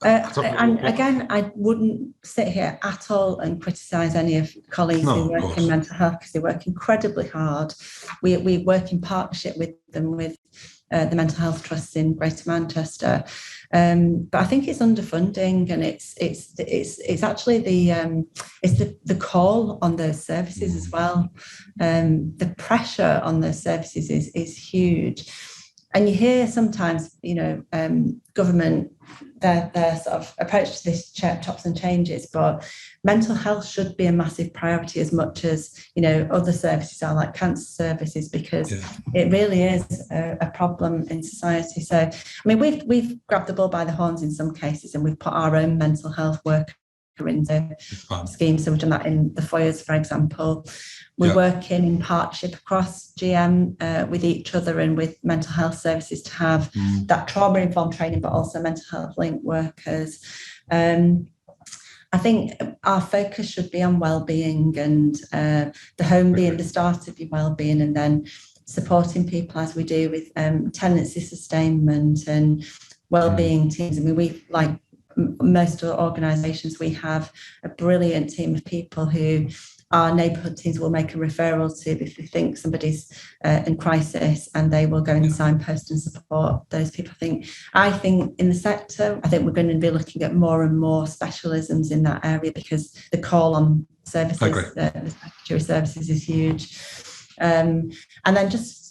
and again, I wouldn't sit here at all and criticise any of colleagues who work in mental health, because they work incredibly hard. We work in partnership with them, with the mental health trusts in Greater Manchester, but I think it's underfunding, and it's actually the call on those services as well. The pressure on those services is huge. And you hear sometimes, government, their sort of approach to this chops and changes, but mental health should be a massive priority as much as, other services are, like cancer services, because it really is a problem in society. So, I mean, we've grabbed the bull by the horns in some cases, and we've put our own mental health worker into schemes. So we've done that in the foyers, for example. We're working in partnership across GM with each other and with mental health services to have that trauma-informed training, but also mental health linked workers. I think our focus should be on well-being, and the home being the start of your well-being, and then supporting people as we do with tenancy sustainment and well-being teams. I mean, we, like most organisations, we have a brilliant team of people who our neighbourhood teams will make a referral to if they think somebody's in crisis, and they will go and signpost and support those people. I think in the sector, I think we're going to be looking at more and more specialisms in that area, because the call on services, the statutory services, is huge. And then just,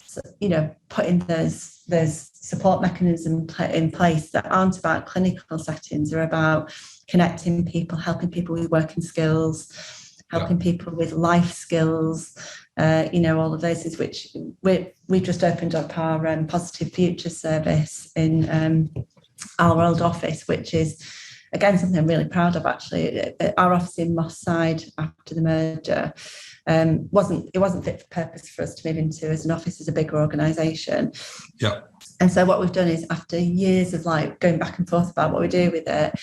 putting those support mechanisms in place that aren't about clinical settings, are about connecting people, helping people with working skills, helping people with life skills, all of those things, which we've just opened up our Positive Future service in our old office, which is again, something I'm really proud of, actually. Our office in Moss Side after the merger wasn't fit for purpose for us to move into as an office as a bigger organisation.
Yeah.
And so what we've done is, after years of like going back and forth about what we do with it,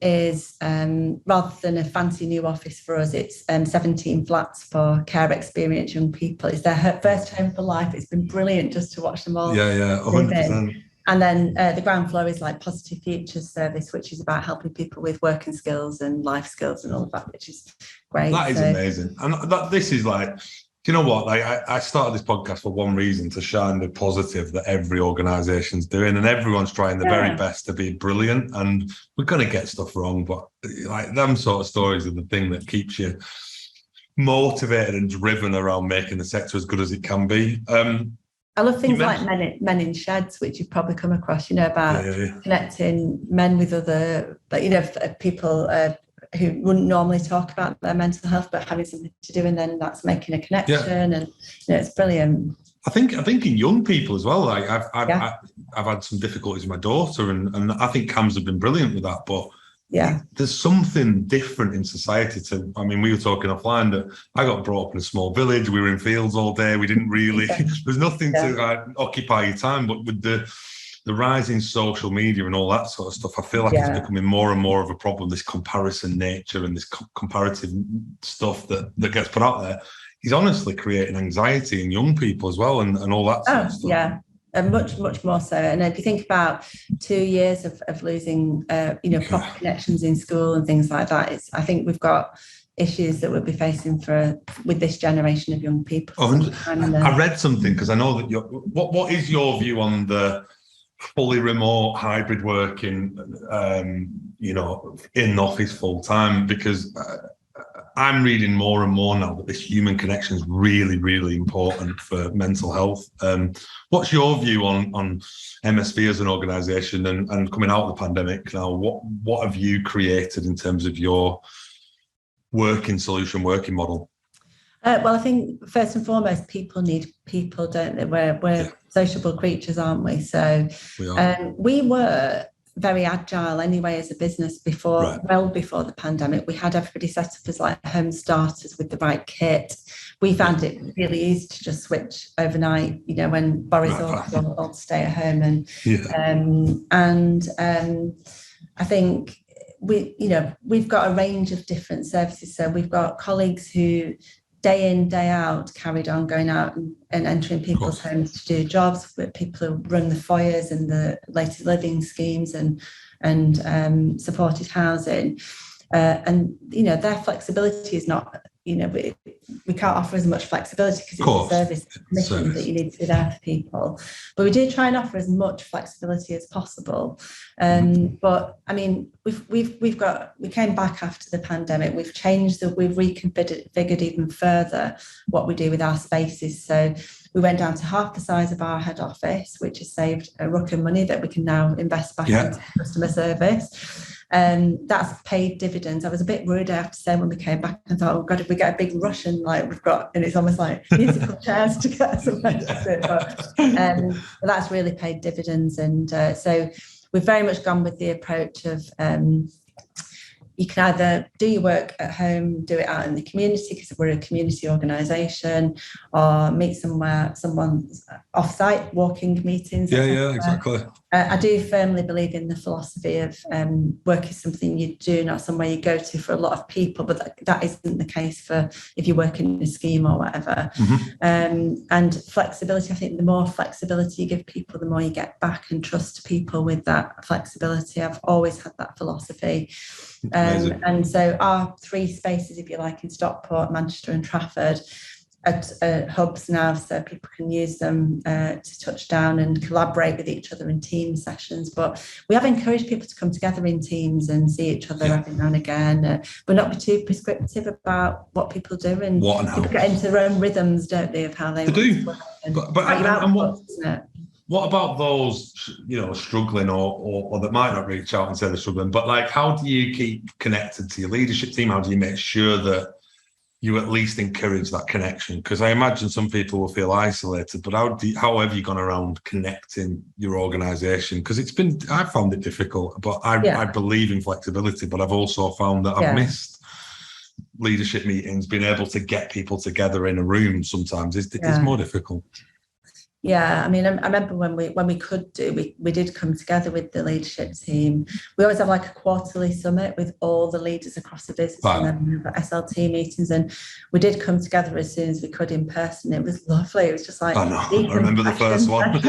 is rather than a fancy new office for us, it's 17 flats for care experience young people. It's their first home for life. It's been brilliant just to watch them all.
Yeah, 100%.
And then the ground floor is like Positive Futures service, which is about helping people with working skills and life skills and all of that, which is great.
That is amazing. And this is like, do you know what? Like, I started this podcast for one reason, to shine the positive that every organisation's doing, and everyone's trying their very best to be brilliant. And we're going to get stuff wrong, but like them sort of stories are the thing that keeps you motivated and driven around making the sector as good as it can be.
I love things like men in sheds, which you've probably come across, about connecting men with other, people who wouldn't normally talk about their mental health, but having something to do, and then that's making a connection, and it's brilliant.
I think in young people as well. Like I've had some difficulties with my daughter, and I think CAMS have been brilliant with that. But there's something different in society. We were talking offline that I got brought up in a small village. We were in fields all day. We didn't really. There's nothing to occupy your time. But with the rise in social media and all that sort of stuff, I feel like it's becoming more and more of a problem. This comparison nature and this comparative stuff that gets put out there is honestly creating anxiety in young people as well, and all that sort of stuff.
Yeah. And much more so. And if you think about 2 years of losing, proper connections in school and things like that, I think we've got issues that we'll be facing with this generation of young people.
I read something, because I know that what is your view on the fully remote hybrid working, in the office full time? Because I'm reading more and more now that this human connection is really, really important for mental health. What's your view on MSV as an organisation, and coming out of the pandemic now? What have you created in terms of your working model?
Well, I think first and foremost, people need people, don't they? We're sociable creatures, aren't we? So we were very agile anyway as a business well before the pandemic. We had everybody set up as like home starters with the right kit. We found it really easy to just switch overnight, when Boris ordered all to stay at home. And I think we've got a range of different services. So we've got colleagues who day in, day out carried on going out and entering people's homes to do jobs, with people who run the foyers and the latest living schemes and supported housing. And their flexibility is not, we can't offer as much flexibility because it's a service mission that you need to be there for people. But we do try and offer as much flexibility as possible. But we came back after the pandemic. We've reconfigured even further what we do with our spaces. So we went down to half the size of our head office, which has saved a ruck of money that we can now invest back into customer service. That's paid dividends. I was a bit worried, I have to say, when we came back, and thought, oh God, if we get a big rush and it's almost like musical chairs to get us somewhere to sit. But that's really paid dividends. And so we've very much gone with the approach of you can either do your work at home, do it out in the community, because we're a community organisation, or meet someone off-site, walking meetings.
Yeah, exactly.
I do firmly believe in the philosophy of work is something you do, not somewhere you go to for a lot of people, but that isn't the case for if you work in a scheme or whatever. And flexibility, I think the more flexibility you give people, the more you get back and trust people with that flexibility. I've always had that philosophy. And so our 3 spaces, if you like, in Stockport, Manchester and Trafford, at hubs now, so people can use them to touch down and collaborate with each other in team sessions. But we have encouraged people to come together in teams and see each other every now and again, but not be too prescriptive about what people do. And people get into their own rhythms, don't they, of how they
do.
But
what about those, struggling or that might not reach out and say they're struggling? But how do you keep connected to your leadership team? How do you make sure that you at least encourage that connection, because I imagine some people will feel isolated, but how have you gone around connecting your organisation? Because I've found it difficult, but I believe in flexibility, but I've also found that I've missed leadership meetings. Being able to get people together in a room sometimes is more difficult.
Yeah, I mean, I remember when we could do, we did come together with the leadership team. We always have like a quarterly summit with all the leaders across the business, and then we have SLT meetings, and we did come together as soon as we could in person. It was lovely. It was just like,
I remember the first one.
I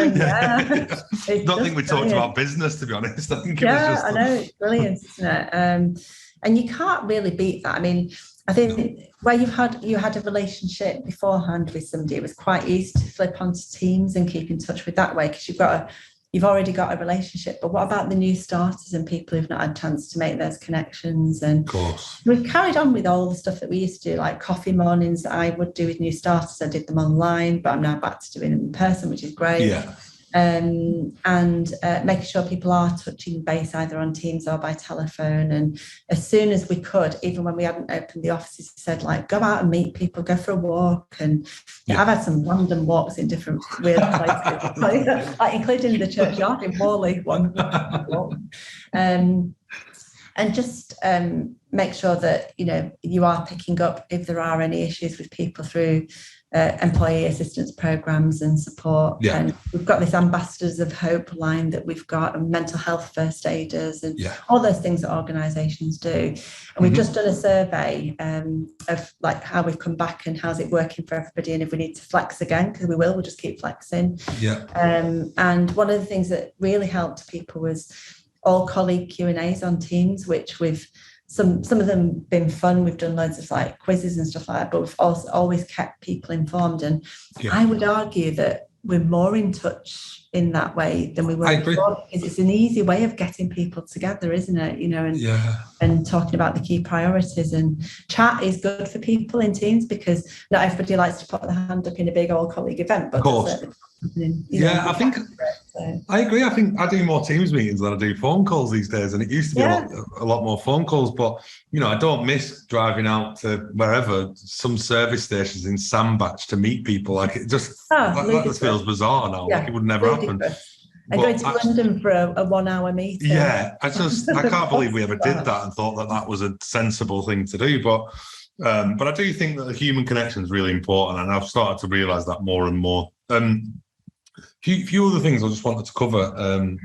don't think we talked about business, to be honest. I think
I know, it's brilliant, isn't it? And you can't really beat that. I mean, I think where you had a relationship beforehand with somebody, it was quite easy to flip onto Teams and keep in touch with that way, because you've already got a relationship. But what about the new starters and people who've not had a chance to make those connections? And
of course,
we've carried on with all the stuff that we used to do, like coffee mornings that I would do with new starters. I did them online, but I'm now back to doing them in person, which is great.
Yeah.
And making sure people are touching base either on Teams or by telephone. And as soon as we could, even when we hadn't opened the offices, we said, like, go out and meet people, go for a walk. And I've had some random walks in different weird places, like including the churchyard in Morley one. And just make sure that, you are picking up if there are any issues with people through employee assistance programs and support. And we've got this Ambassadors of Hope line that we've got, and mental health first aiders, and all those things that organisations do. And we've just done a survey of like how we've come back and how's it working for everybody, and if we need to flex again, because we'll just keep flexing. And one of the things that really helped people was all colleague Q&As on Teams, which we've some of them been fun. We've done loads of like quizzes and stuff like that, but we've also always kept people informed. And I would argue that we're more in touch in that way than we were before, because it's an easy way of getting people together, isn't it? And talking about the key priorities. And chat is good for people in Teams, because not everybody likes to put their hand up in a big all colleague event, but
of course. I think I agree. I think I do more Teams meetings than I do phone calls these days, and it used to be a lot more phone calls. But I don't miss driving out to wherever, some service stations in Sandbach to meet people. Like, it just that just feels bizarre now. Like it would never happen.
And going to London for a 1 hour meeting.
I can't believe we ever did that and thought that was a sensible thing to do. But I do think that the human connection is really important, and I've started to realise that more and more. Few other things I just wanted to cover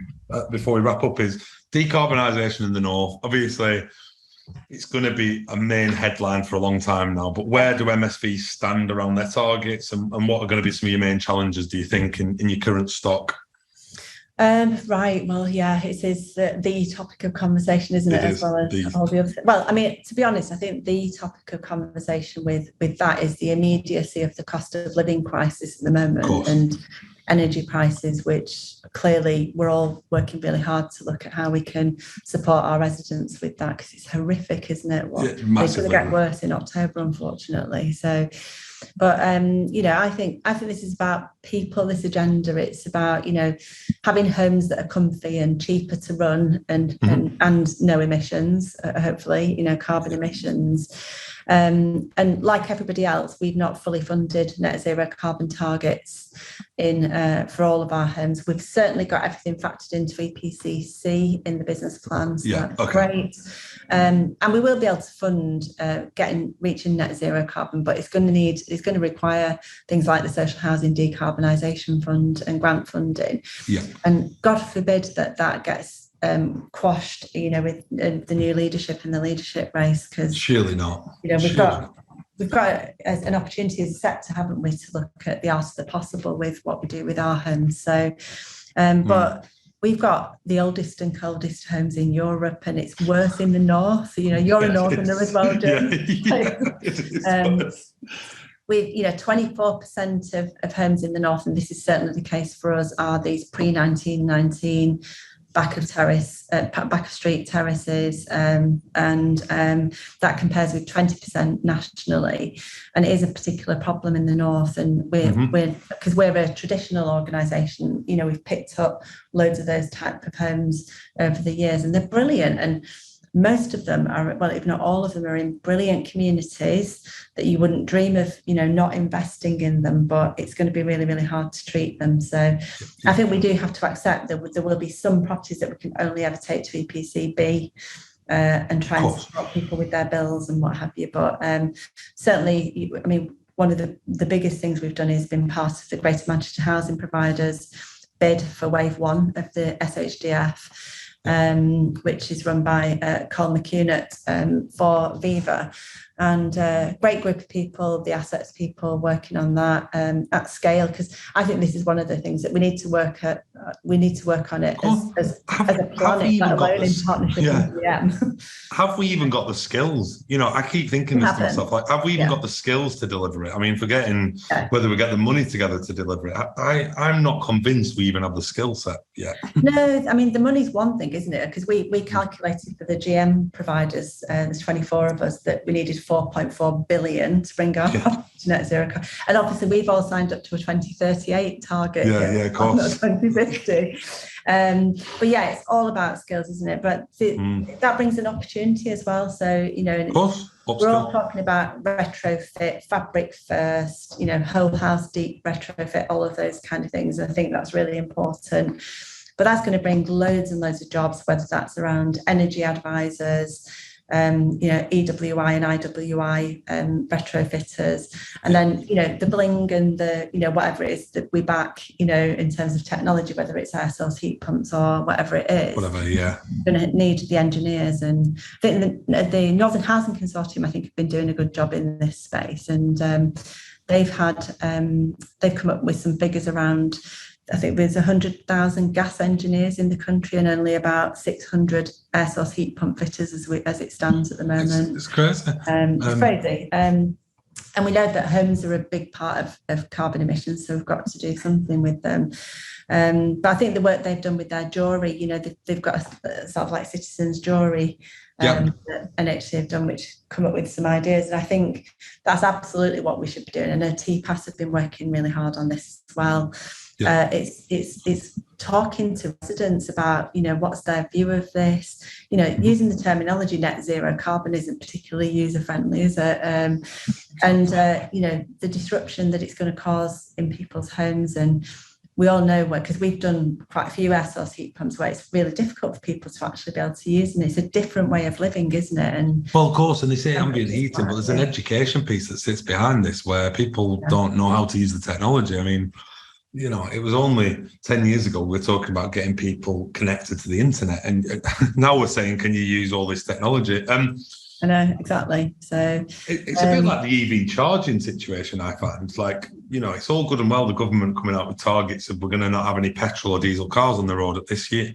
before we wrap up is decarbonisation in the north. Obviously, it's going to be a main headline for a long time now, but where do MSV stand around their targets, and what are going to be some of your main challenges, do you think, in your current stock?
Right. Well, it is the topic of conversation, isn't it? As well as all the other things. Well, I mean, to be honest, I think the topic of conversation with that is the immediacy of the cost of living crisis at the moment, and energy prices, which clearly we're all working really hard to look at how we can support our residents with that, because it's horrific, isn't it? It's going to get worse in October, unfortunately. So, but I think this is about people, this agenda. It's about having homes that are comfy and cheaper to run, and no emissions, hopefully, carbon emissions. And like everybody else, we've not fully funded net zero carbon targets for all of our homes. We've certainly got everything factored into EPCC in the business plan, so that's great. And we will be able to fund reaching net zero carbon, but it's going to require things like the Social Housing Decarbonisation Fund and grant funding. And God forbid that gets quashed, with the new leadership in the leadership race, because
surely not.
We've got an opportunity as a sector, haven't we, to look at the art of the possible with what we do with our homes. So, but we've got the oldest and coldest homes in Europe, and it's worse in the north. You're a northerner as well, James. With 24% of homes in the north, and this is certainly the case for us, are these pre-1919 back of street terraces, and that compares with 20% nationally, and it is a particular problem in the north. And because we're a traditional organisation, we've picked up loads of those type of homes over the years, and they're brilliant. And most of them are, well, if not all of them, are in brilliant communities that you wouldn't dream of, not investing in them, but it's going to be really, really hard to treat them. So I think we do have to accept that there will be some properties that we can only ever take to EPCB and try and support people with their bills and what have you. But certainly, I mean, one of the biggest things we've done is been part of the Greater Manchester Housing Providers bid for Wave 1 of the SHDF, which is run by Colin McCunett for Viva. And great group of people, the assets people working on that at scale, because I think this is one of the things that we need to work at. We need to work on it as a planet, let alone in partnership with GM.
Have we even got the skills? I keep thinking this to myself, like, have we even got the skills to deliver it? I mean, forgetting whether we get the money together to deliver it, I'm not convinced we even have the skill set yet.
No, I mean, the money's one thing, isn't it? Because we calculated for the GM providers, there's 24 of us, that we needed 4.4 billion to bring our to net zero. And obviously we've all signed up to a 2038 target.
Of course.
Not 2050. But yeah, it's all about skills, isn't it? But that brings an opportunity as well. So, and we're all talking about retrofit, fabric first, whole house deep retrofit, all of those kind of things. I think that's really important. But that's going to bring loads and loads of jobs, whether that's around energy advisors, EWI and IWI retrofitters, and then the bling and the whatever it is that we back in terms of technology, whether it's air source heat pumps or whatever it is. Going to need the engineers, and I think the Northern Housing Consortium, I think, have been doing a good job in this space, and they've come up with some figures around. I think there's 100,000 gas engineers in the country and only about 600 air source heat pump fitters as it stands at the moment.
It's crazy.
It's crazy. And we know that homes are a big part of carbon emissions, so we've got to do something with them. But I think the work they've done with their jury, they've got a sort of like citizens' jury that NHC have done, which come up with some ideas. And I think that's absolutely what we should be doing. And TPAS have been working really hard on this as well. It's talking to residents about what's their view of this, using the terminology net zero carbon isn't particularly user friendly, is it? And the disruption that it's going to cause in people's homes. And we all know because we've done quite a few air source heat pumps where it's really difficult for people to actually be able to use, and it's a different way of living, isn't it? And
well, of course, and they say ambient heating, but there's an education piece that sits behind this where people don't know how to use the technology. I mean, it was only 10 years ago we were talking about getting people connected to the internet, and now we're saying, can you use all this technology? I
know, exactly. So
it's a bit like the EV charging situation, I find. Like, it's all good and well, the government coming out with targets of we're going to not have any petrol or diesel cars on the road at this year.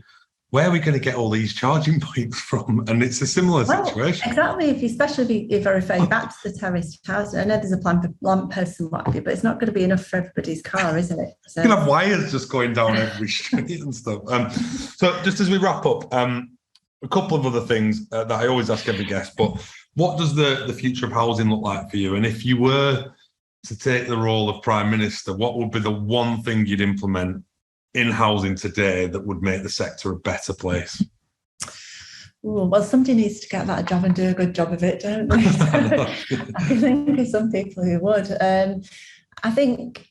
Where are we going to get all these charging points from? And it's a similar situation.
Exactly. Especially if I refer back to the terraced housing, I know there's a plan for lampposts and what have you, but it's not going to be enough for everybody's car, isn't it? So,
you can have wires just going down every street and stuff. So just as we wrap up, a couple of other things that I always ask every guest, but what does the future of housing look like for you? And if you were to take the role of Prime Minister, what would be the one thing you'd implement in housing today that would make the sector a better place?
Ooh, well, somebody needs to get that job and do a good job of it, don't they? I can think of some people who would. I think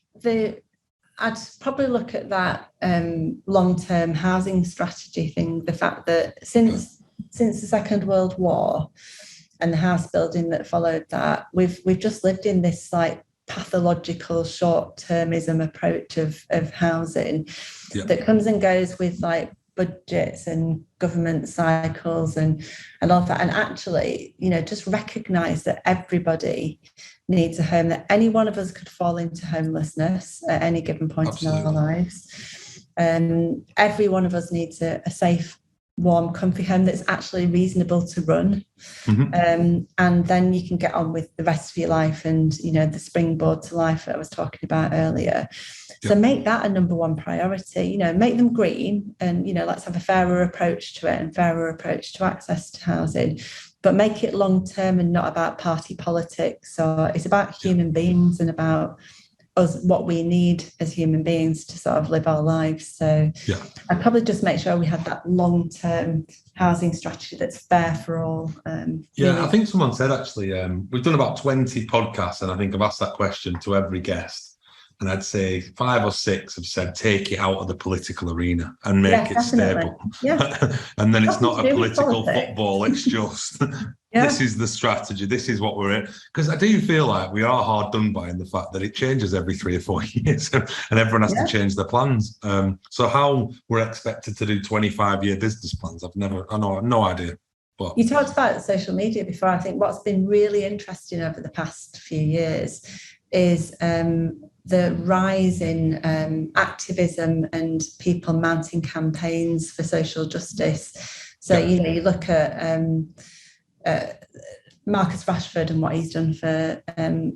I'd probably look at that long-term housing strategy thing, the fact that since the Second World War and the house building that followed that, we've just lived in this like pathological short-termism approach of housing that comes and goes with like budgets and government cycles and all of that. And actually, just recognise that everybody needs a home, that any one of us could fall into homelessness at any given point in our lives. Every one of us needs a safe, warm, comfy home that's actually reasonable to run. And then you can get on with the rest of your life and, the springboard to life that I was talking about earlier. So make that a number one priority, make them green and, let's have a fairer approach to it and fairer approach to access to housing, but make it long term and not about party politics. So it's about human beings and about us what we need as human beings to sort of live our lives. So I'd probably just make sure we had that long-term housing strategy that's fair for all.
I think someone said, actually, we've done about 20 podcasts, and I think I've asked that question to every guest. And I'd say 5 or 6 have said, take it out of the political arena and make it stable.
Yeah.
And then it's not a political football. It's just, this is the strategy. This is what we're in. Because I do feel like we are hard done by in the fact that it changes every 3 or 4 years and everyone has to change their plans. So how we're expected to do 25-year business plans, I've no idea. But
you talked about social media before. I think what's been really interesting over the past few years is the rise in activism and people mounting campaigns for social justice. So, you look at Marcus Rashford and what he's done for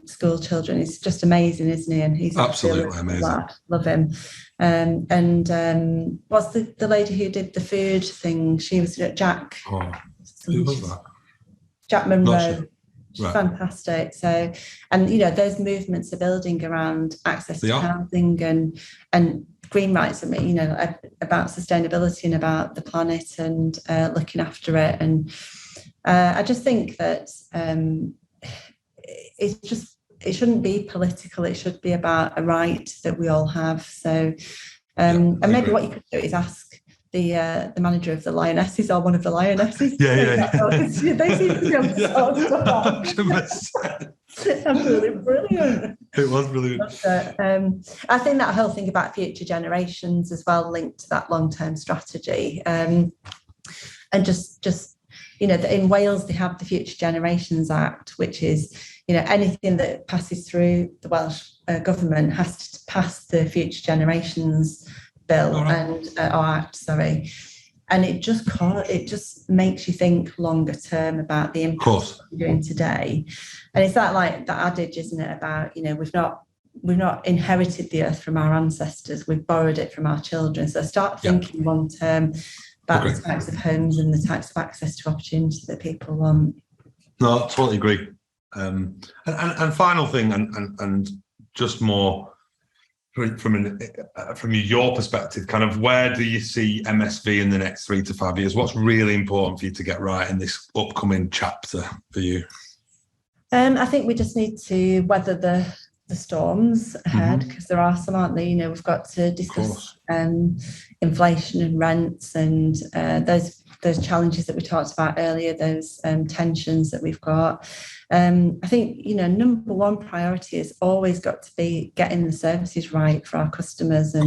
school children. It's just amazing, isn't he? And he's
absolutely amazing.
Love him. And what's the lady who did the food thing? She was Jack.
Oh, who was that?
Jack Monroe.
Right.
Fantastic. So, and those movements are building around access to housing and green rights. I mean, about sustainability and about the planet and looking after it. And I just think that it shouldn't be political. It should be about a right that we all have. So, and maybe what you could do is ask the manager of the Lionesses or one of the Lionesses.
Yeah.
They seem to be able to talk about. Absolutely brilliant.
It was brilliant.
But, I think that whole thing about future generations as well linked to that long-term strategy. And just in Wales they have the Future Generations Act, which is anything that passes through the Welsh government has to pass the Future Generations bill and and it just makes you think longer term about the impact we're doing today. And it's that adage, isn't it, about we've not inherited the earth from our ancestors, we've borrowed it from our children. So start thinking long term about the types of homes and the types of access to opportunity that people want.
No, I totally agree. And final thing, and just more from your perspective, kind of where do you see MSV in the next 3 to 5 years? What's really important for you to get right in this upcoming chapter for you?
I think we just need to weather the storms ahead, because there are some, aren't there? We've got to discuss inflation and rents and those challenges that we talked about earlier, those tensions that we've got. I think, number one priority has always got to be getting the services right for our customers and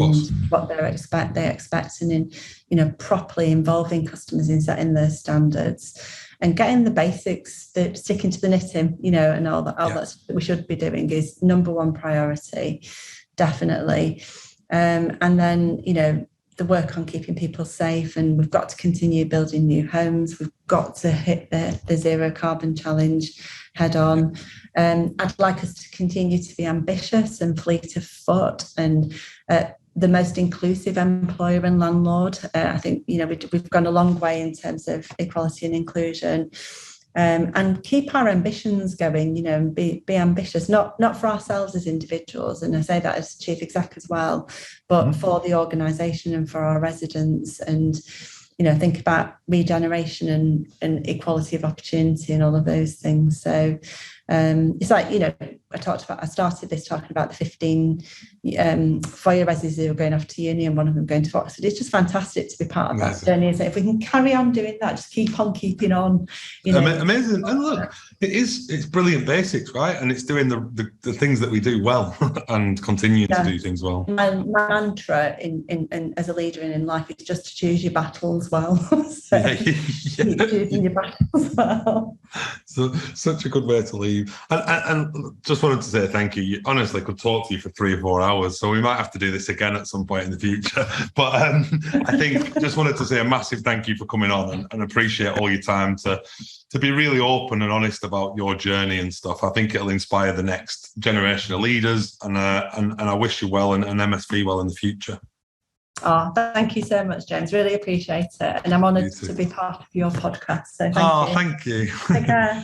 what they expect, and in, properly involving customers in setting their standards and getting the basics, sticking to the knitting, and all that we should be doing is number one priority, definitely. And then, the work on keeping people safe, and we've got to continue building new homes. We've got to hit the zero carbon challenge head on. I'd like us to continue to be ambitious and fleet of foot and the most inclusive employer and landlord. I think, we've gone a long way in terms of equality and inclusion. And keep our ambitions going, and be ambitious, not for ourselves as individuals, and I say that as Chief Exec as well, but for the organisation and for our residents, and think about regeneration and equality of opportunity and all of those things. So it's like, I started this talking about the 15 foyer residents who are going off to uni and one of them going to Oxford. It's just fantastic to be part of that journey. So if we can carry on doing that, just keep on keeping on.
Amazing. And look, it's brilliant basics, right? And it's doing the things that we do well and continue to do things well.
My mantra in as a leader in life is just to choose your battles well. Keep choosing your battles well.
So such a good way to leave. And just wanted to say thank you. You honestly could talk to you for 3 or 4 hours, so we might have to do this again at some point in the future. But I think just wanted to say a massive thank you for coming on and appreciate all your time to be really open and honest about your journey and stuff. I think it'll inspire the next generation of leaders, and I wish you well and MSV well in the future.
Oh, thank you so much, James. Really appreciate it. And I'm honoured to be part of your podcast. So thank you.
Thank you.
Take care.